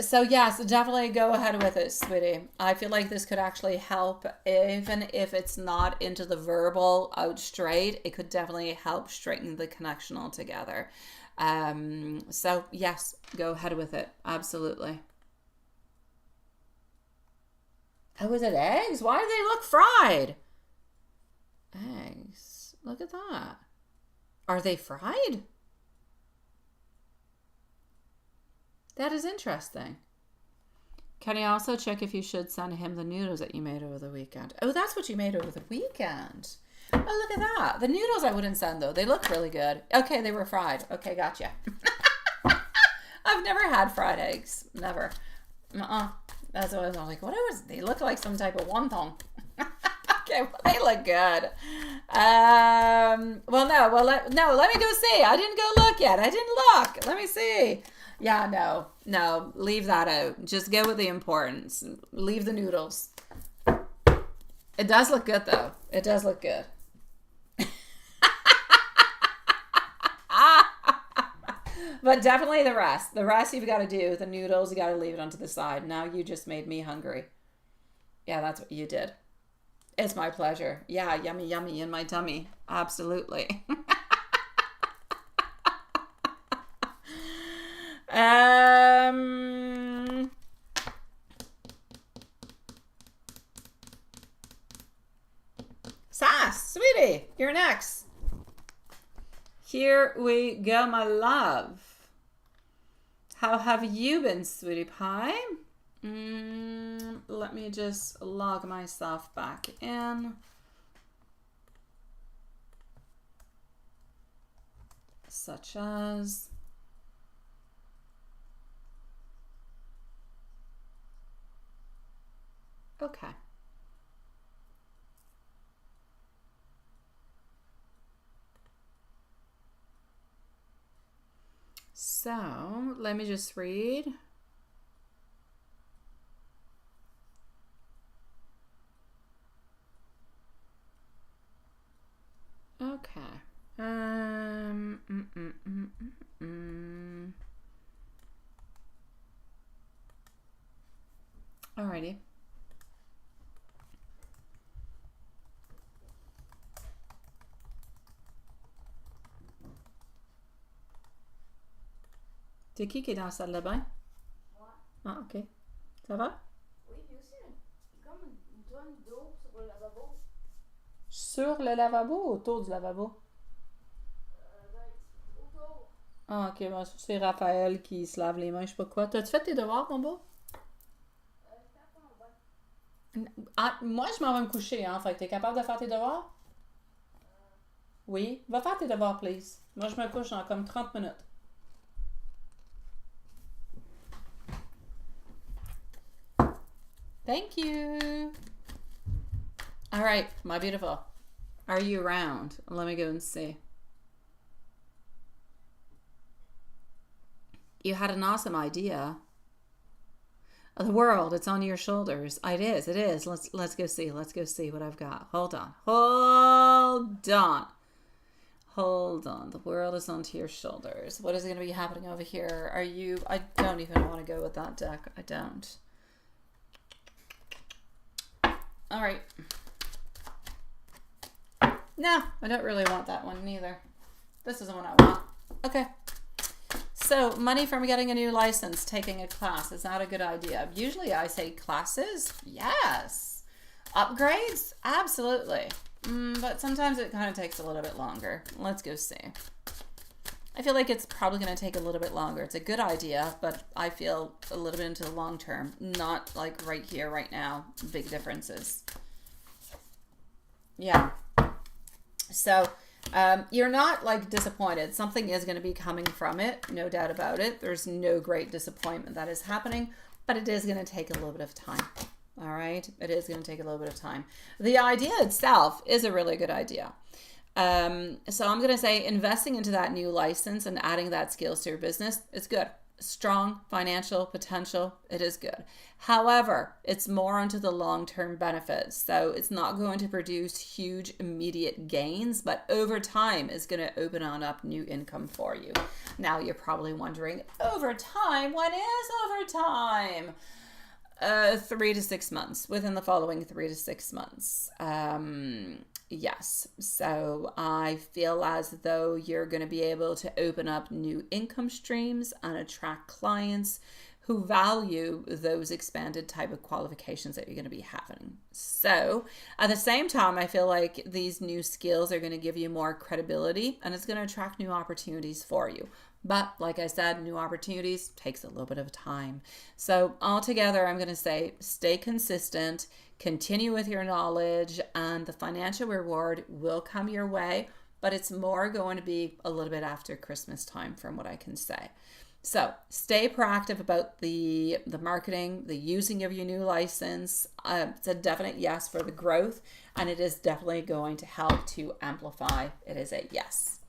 Speaker 1: So yes, definitely go ahead with it, sweetie. I feel like this could actually help, even if it's not into the verbal out straight, it could definitely help straighten the connection altogether. So yes, go ahead with it. Absolutely. Oh, is it eggs? Why do they look fried? Eggs. Look at that. Are they fried? That is interesting. Can you also check if you should send him the noodles that you made over the weekend? Oh, that's what you made over the weekend. Oh, look at that. The noodles I wouldn't send, though. They look really good. Okay, they were fried. Okay, gotcha. I've never had fried eggs. Never. That's what I was like, what was, they look like some type of wonton. Okay, well, they look good. Well, no, let me go see. I didn't go look yet. I didn't look. Let me see. Yeah, no, leave that out. Just go with the importance. Leave the noodles. It does look good, though. It does look good. But definitely the rest. The rest you've got to do. The noodles, you got to leave it onto the side. Now you just made me hungry. Yeah, that's what you did. It's my pleasure. Yeah, yummy, yummy in my tummy. Absolutely. Sass, sweetie, you're next. Here we go, my love. How have you been, sweetie pie? Let me just log myself back in. Such as... Okay. So, let me just read. Okay. Alrighty. C'est qui est dans la salle de bain?
Speaker 2: Moi.
Speaker 1: Ah, ok. Ça va?
Speaker 2: Oui, puis aussi, comme une tonne d'eau sur le lavabo.
Speaker 1: Sur le lavabo ou autour du lavabo?
Speaker 2: Autour.
Speaker 1: Ah, ok. Bon, c'est Raphaël qui se lave les mains, je sais pas quoi. T'as-tu fait tes devoirs, mon beau? Ah, moi, je m'en vais me coucher, hein. Fait que t'es capable de faire tes devoirs? Oui. Va faire tes devoirs, please. Moi, je me couche dans comme 30 minutes. Thank you. All right, my beautiful. Are you around? Let me go and see. You had an awesome idea. The world, it's on your shoulders. It is. Let's go see. Let's go see what I've got. Hold on. The world is onto your shoulders. What is going to be happening over here? I don't even want to go with that deck. I don't. All right. No, I don't really want that one neither. This is the one I want. Okay. So money from getting a new license, taking a class, is not a good idea. Usually I say classes, yes. Upgrades, absolutely. But sometimes it kind of takes a little bit longer. Let's go see. I feel like it's probably going to take a little bit longer. It's a good idea, but I feel a little bit into the long term. Not like right here, right now. Big differences. Yeah. So you're not like disappointed. Something is going to be coming from it. No doubt about it. There's no great disappointment that is happening, but it is going to take a little bit of time. All right. It is going to take a little bit of time. The idea itself is a really good idea. So I'm going to say investing into that new license and adding that skills to your business, it's good. Strong financial potential, it is good. However, it's more onto the long-term benefits. So it's not going to produce huge immediate gains, but over time is going to open on up new income for you. Now you're probably wondering, over time, what is over time? 3 to 6 months, within the following 3 to 6 months. Yes. So I feel as though you're going to be able to open up new income streams and attract clients who value those expanded type of qualifications that you're going to be having. So at the same time, I feel like these new skills are going to give you more credibility and it's going to attract new opportunities for you. But like I said, new opportunities takes a little bit of time. So altogether, I'm going to say stay consistent, continue with your knowledge, and the financial reward will come your way, but it's more going to be a little bit after Christmas time from what I can say. So stay proactive about the marketing, the using of your new license. It's a definite yes for the growth, and it is definitely going to help to amplify. It is a yes.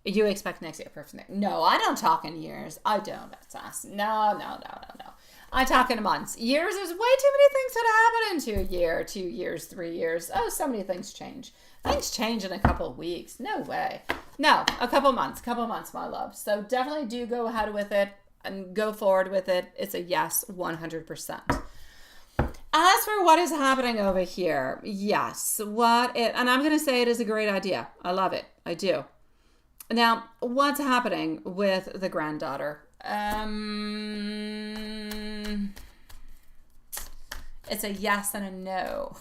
Speaker 1: You expect next year, perfect. No, I don't talk in years. I don't. That's no. I talk in months. Years, there's way too many things that happen into a year, 2 years, 3 years. Oh, so many things change. Things change in a couple of weeks. No way. No, a couple months, my love. So definitely do go ahead with it and go forward with it. It's a yes, 100%. As for what is happening over here, yes, and I'm going to say it is a great idea. I love it. I do. Now, what's happening with the granddaughter? It's a yes and a no.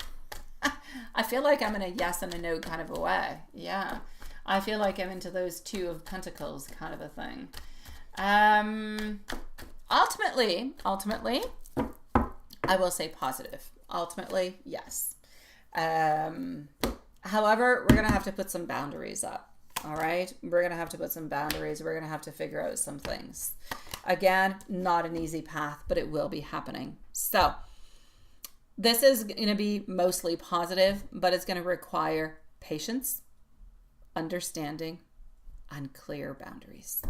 Speaker 1: I feel like I'm in a yes and a no kind of a way. Yeah. I feel like I'm into those 2 of Pentacles kind of a thing. Ultimately, I will say positive. Ultimately, yes. However, we're going to have to put some boundaries up. All right. We're going to have to put some boundaries. We're going to have to figure out some things. Again, not an easy path, but it will be happening. So this is going to be mostly positive, but it's going to require patience, understanding, and clear boundaries.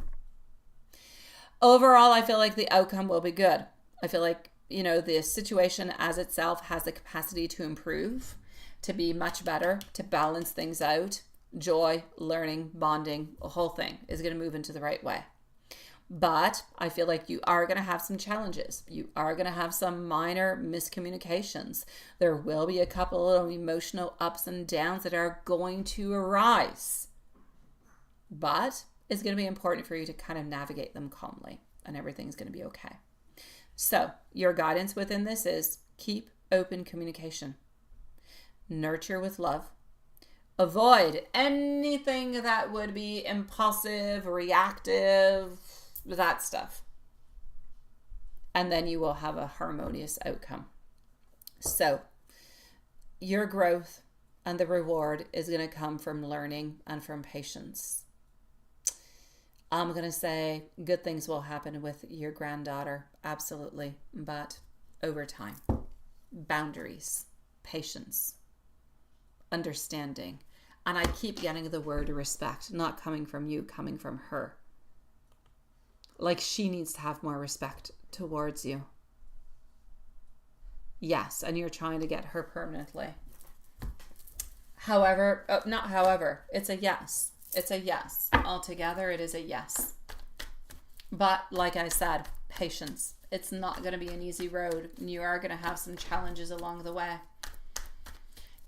Speaker 1: Overall, I feel like the outcome will be good. I feel like, the situation as itself has the capacity to improve, to be much better, to balance things out. Joy, learning, bonding, the whole thing is going to move into the right way. But I feel like you are going to have some challenges. You are going to have some minor miscommunications. There will be a couple of emotional ups and downs that are going to arise. But it's going to be important for you to kind of navigate them calmly, and everything's going to be okay. So your guidance within this is keep open communication. Nurture with love. Avoid anything that would be impulsive, reactive, that stuff. And then you will have a harmonious outcome. So your growth and the reward is going to come from learning and from patience. I'm going to say good things will happen with your granddaughter, absolutely, but over time. Boundaries, patience, understanding. And I keep getting the word respect, not coming from you, coming from her. Like she needs to have more respect towards you. Yes, and you're trying to get her permanently. However, not however, it's a yes. It's a yes. Altogether, it is a yes. But like I said, patience. It's not going to be an easy road. You are going to have some challenges along the way.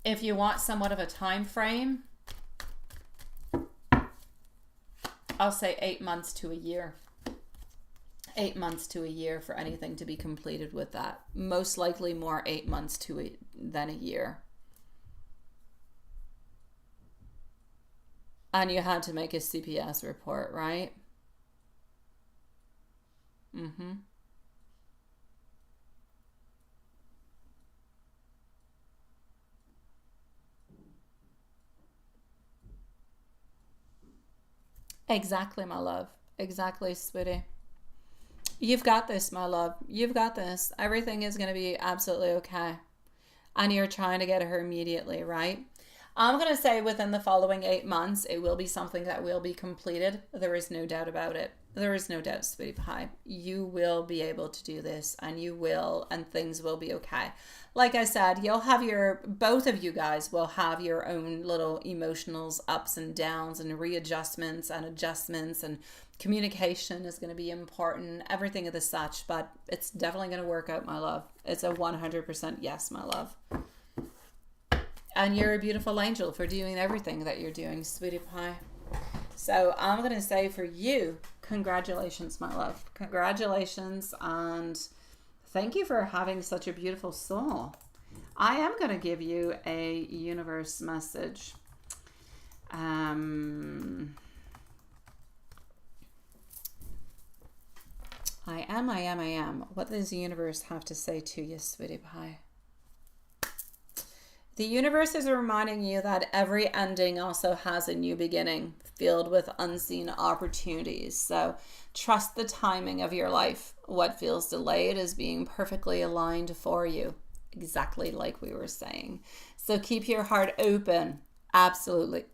Speaker 1: If you want somewhat of a time frame, I'll say 8 months to a year. 8 months to a year for anything to be completed with that. Most likely more 8 months than a year. And you had to make a CPS report, right? Mm-hmm. Exactly, my love. Exactly, sweetie. You've got this, my love. You've got this. Everything is going to be absolutely okay. And you're trying to get her immediately, right? I'm going to say within the following 8 months, it will be something that will be completed. There is no doubt about it. There is no doubt, sweetie pie. You will be able to do this, and you will, and things will be okay. Like I said, you'll have both of you guys will have your own little emotionals, ups and downs, and readjustments and adjustments, and communication is going to be important, everything of the such, but it's definitely going to work out, my love. It's a 100% yes, my love. And you're a beautiful angel for doing everything that you're doing, sweetie pie. So I'm going to say for you, congratulations, my love. Congratulations, and thank you for having such a beautiful soul. I am going to give you a universe message. I am. What does the universe have to say to you, sweetie pie? The universe is reminding you that every ending also has a new beginning, filled with unseen opportunities. So trust the timing of your life. What feels delayed is being perfectly aligned for you, exactly like we were saying. So keep your heart open, absolutely,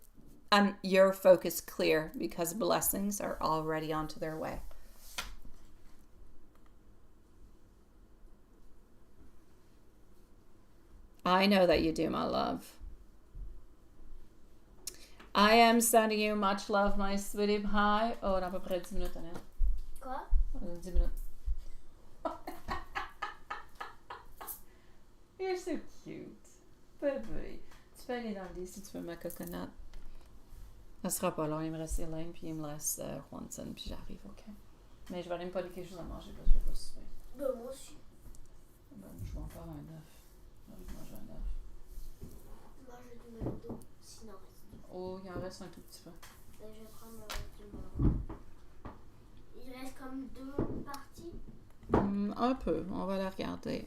Speaker 1: and your focus clear, because blessings are already onto their way. I know that you do, my love. I am sending you much love, my sweetie pie. Oh, on a à peu près 10 minutes, Annette.
Speaker 2: Quoi?
Speaker 1: 10 minutes. You're so cute. Bébé. Tu peux aller dans le lit si tu veux ma coconut. Ça sera pas long. Il me reste Elaine, puis il me reste Juanson, puis j'arrive, ok? Mais je vais aller me polir quelque chose à manger parce que je vais pas souper.
Speaker 2: Ben, moi aussi.
Speaker 1: Ben, je vais en faire un œuf. J'ai envie de manger un œuf.
Speaker 2: Manger du McDo, sinon reste.
Speaker 1: Oh, il en reste un tout petit peu.
Speaker 2: Ben, je vais prendre du melon. Il reste comme 2 parties.
Speaker 1: Un peu. On va la regarder.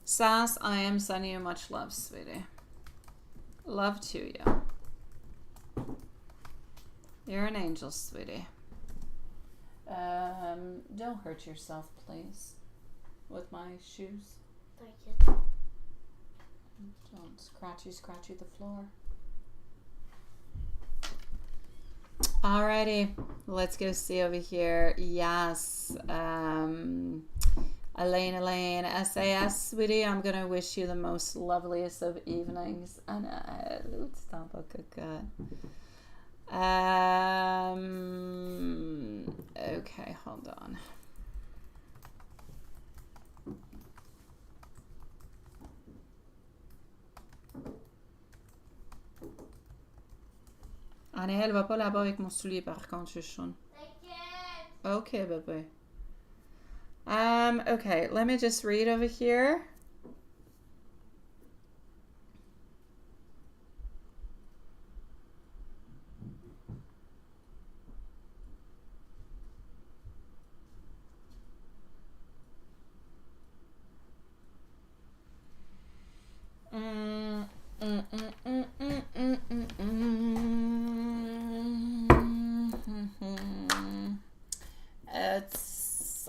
Speaker 1: Sass, I am sending you much love, sweetie. Love to you. You're an angel, sweetie. Don't hurt yourself, please, with my shoes.
Speaker 2: T'inquiète.
Speaker 1: Don't scratchy the floor. Alrighty, let's go see over here. Yes, Elaine, SAS, sweetie, I'm gonna wish you the most loveliest of evenings. And it's not good. Okay, hold on. Anne, elle va pas là-bas avec mon soulier par contre, chouchoune.
Speaker 2: T'inquiète.
Speaker 1: Okay, baby. Okay, let me just read over here.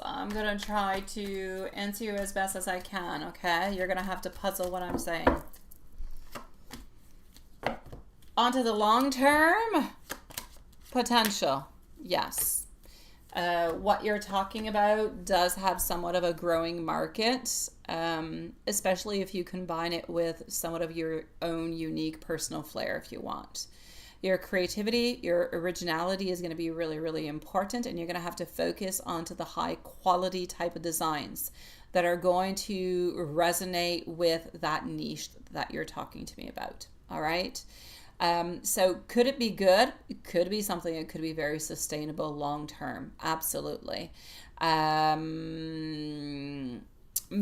Speaker 1: I'm gonna try to answer you as best as I can, okay? You're gonna have to puzzle what I'm saying. Onto the long term potential, yes. What you're talking about does have somewhat of a growing market, especially if you combine it with somewhat of your own unique personal flair if you want. Your creativity, your originality is going to be really, really important, and you're going to have to focus onto the high quality type of designs that are going to resonate with that niche that you're talking to me about. All right. So could it be good? It could be something that could be very sustainable long term. Absolutely.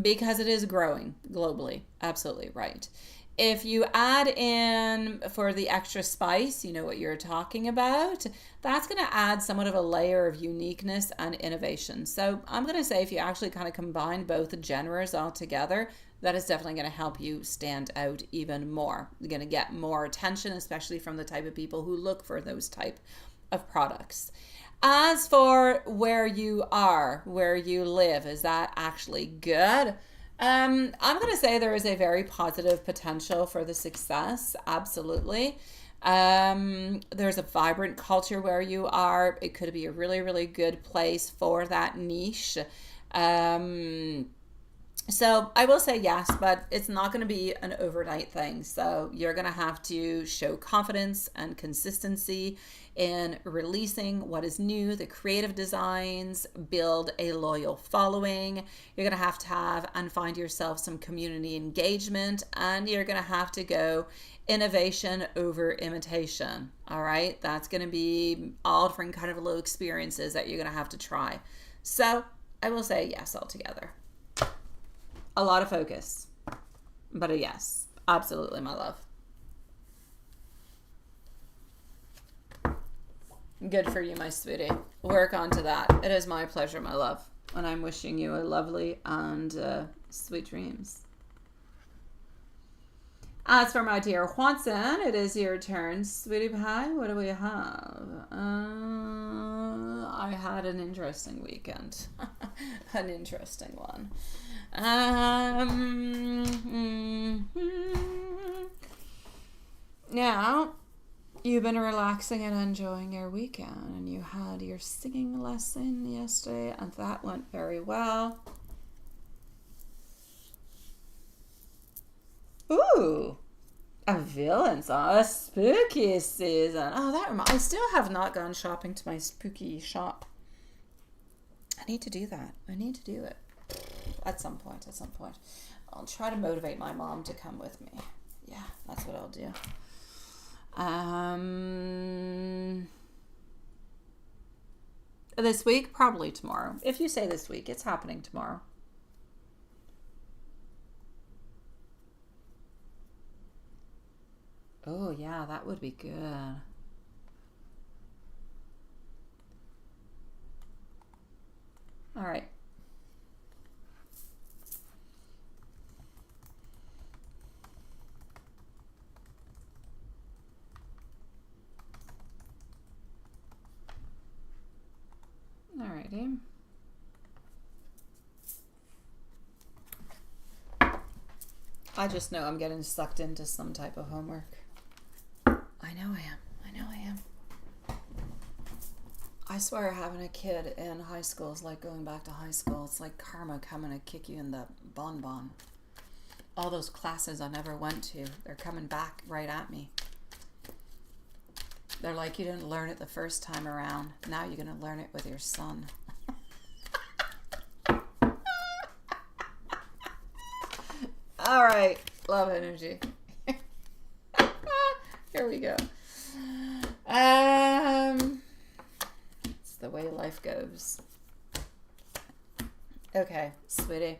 Speaker 1: Because it is growing globally. Absolutely right. If you add in for the extra spice, you know what you're talking about, that's going to add somewhat of a layer of uniqueness and innovation. So I'm going to say if you actually kind of combine both genres all together, that is definitely going to help you stand out even more. You're going to get more attention, especially from the type of people who look for those type of products. As for where you are, where you live, is that actually good? I'm going to say there is a very positive potential for the success. Absolutely. There's a vibrant culture where you are. It could be a really, really good place for that niche. So I will say yes, but it's not going to be an overnight thing. So you're going to have to show confidence and consistency in releasing what is new, the creative designs, build a loyal following. You're going to have and find yourself some community engagement, and you're going to have to go innovation over imitation. All right. That's going to be all different kind of little experiences that you're going to have to try. So I will say yes altogether. A lot of focus, but a yes. Absolutely, my love. Good for you, my sweetie. Work on to that. It is my pleasure, my love. And I'm wishing you a lovely and sweet dreams. As for my dear Juanson, it is your turn. Sweetie pie, what do we have? I had an interesting weekend. An interesting one. Now, you've been relaxing and enjoying your weekend, and you had your singing lesson yesterday, and that went very well. Ooh, a villain song, a spooky season. Oh, that reminds. I still have not gone shopping to my spooky shop. I need to do that. I need to do it. At some point. I'll try to motivate my mom to come with me. Yeah, that's what I'll do. This week, probably tomorrow. If you say this week, it's happening tomorrow. Oh, yeah, that would be good. All right. Alrighty. I just know I'm getting sucked into some type of homework. I know I am. I swear having a kid in high school is like going back to high school. It's like karma coming to kick you in the bonbon. All those classes I never went to, they're coming back right at me. They're like, you didn't learn it the first time around. Now you're going to learn it with your son. All right. Love energy. Here we go. It's the way life goes. Okay, sweetie.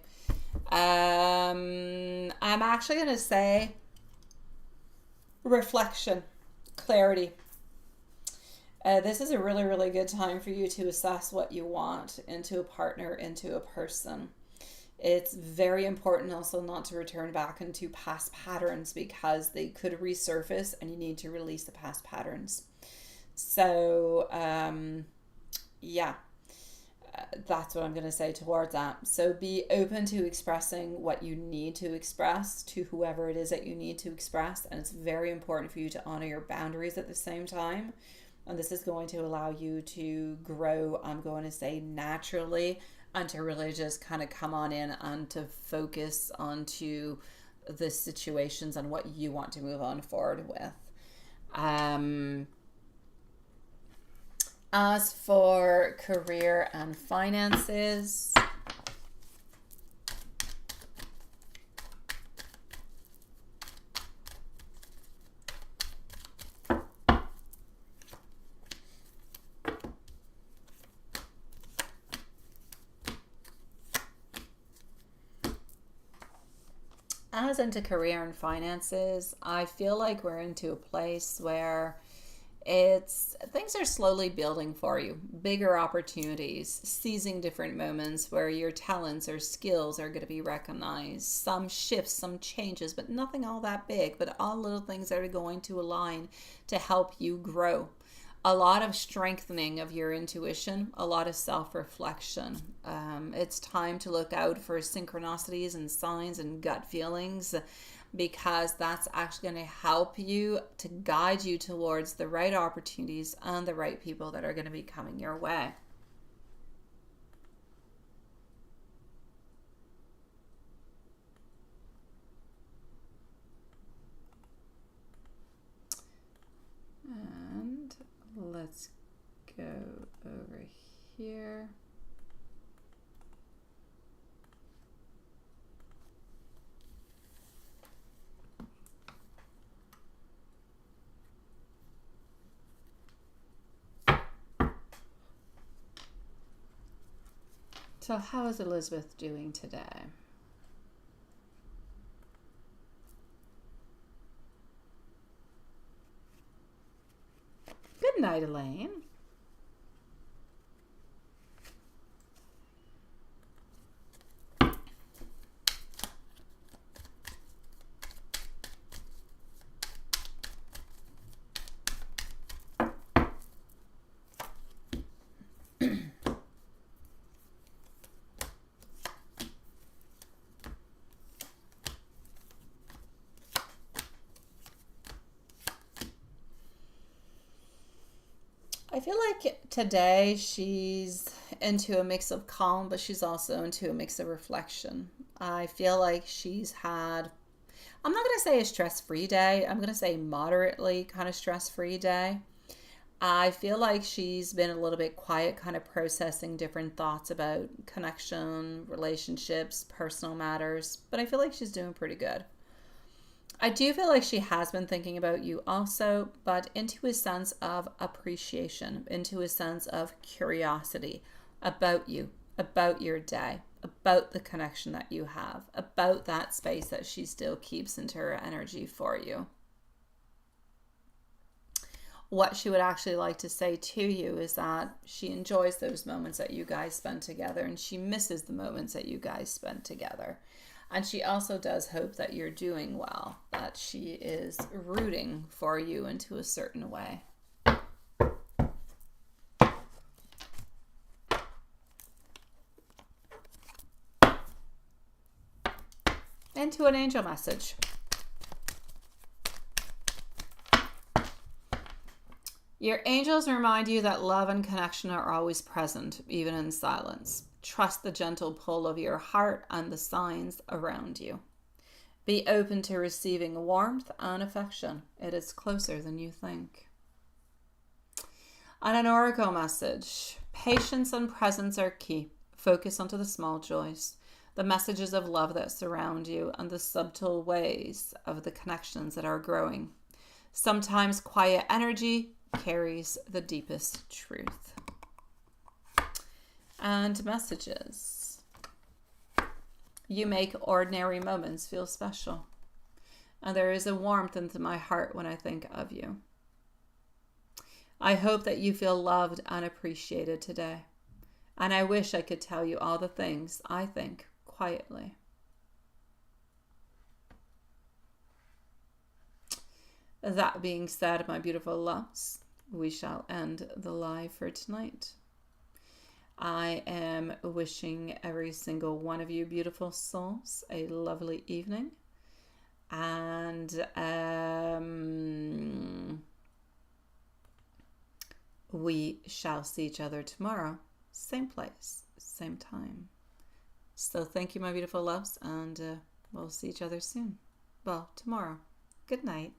Speaker 1: I'm actually going to say reflection, clarity. This is a really, really good time for you to assess what you want into a partner, into a person. It's very important also not to return back into past patterns because they could resurface and you need to release the past patterns. So, that's what I'm going to say towards that. So be open to expressing what you need to express to whoever it is that you need to express. And it's very important for you to honor your boundaries at the same time. And this is going to allow you to grow, I'm going to say naturally, and to really just kind of come on in and to focus onto the situations and what you want to move on forward with. As for career and finances, as into career and finances, I feel like we're into a place where it's things are slowly building for you, bigger opportunities, seizing different moments where your talents or skills are going to be recognized, some shifts, some changes, but nothing all that big, but all little things that are going to align to help you grow. A lot of strengthening of your intuition, a lot of self-reflection. It's time to look out for synchronicities and signs and gut feelings, because that's actually going to help you to guide you towards the right opportunities and the right people that are going to be coming your way. And let's go over here. So how is Elizabeth doing today? Good night, Elaine. I feel like today she's into a mix of calm, but she's also into a mix of reflection. I feel like she's had, I'm not going to say a stress-free day. I'm going to say moderately kind of stress-free day. I feel like she's been a little bit quiet, kind of processing different thoughts about connection, relationships, personal matters, but I feel like she's doing pretty good. I do feel like she has been thinking about you also, but into a sense of appreciation, into a sense of curiosity about you, about your day, about the connection that you have, about that space that she still keeps into her energy for you. What she would actually like to say to you is that she enjoys those moments that you guys spend together, and she misses the moments that you guys spend together. And she also does hope that you're doing well, that she is rooting for you into a certain way. Into an angel message. Your angels remind you that love and connection are always present, even in silence. Trust the gentle pull of your heart and the signs around you. Be open to receiving warmth and affection. It is closer than you think. And an oracle message. Patience and presence are key. Focus onto the small joys, the messages of love that surround you, and the subtle ways of the connections that are growing. Sometimes quiet energy carries the deepest truth. And messages. You make ordinary moments feel special. And there is a warmth into my heart when I think of you. I hope that you feel loved and appreciated today. And I wish I could tell you all the things I think quietly. That being said, my beautiful loves, we shall end the live for tonight. I am wishing every single one of you beautiful souls a lovely evening. And we shall see each other tomorrow, same place, same time. So thank you, my beautiful loves, and we'll see each other soon. Well, tomorrow. Good night.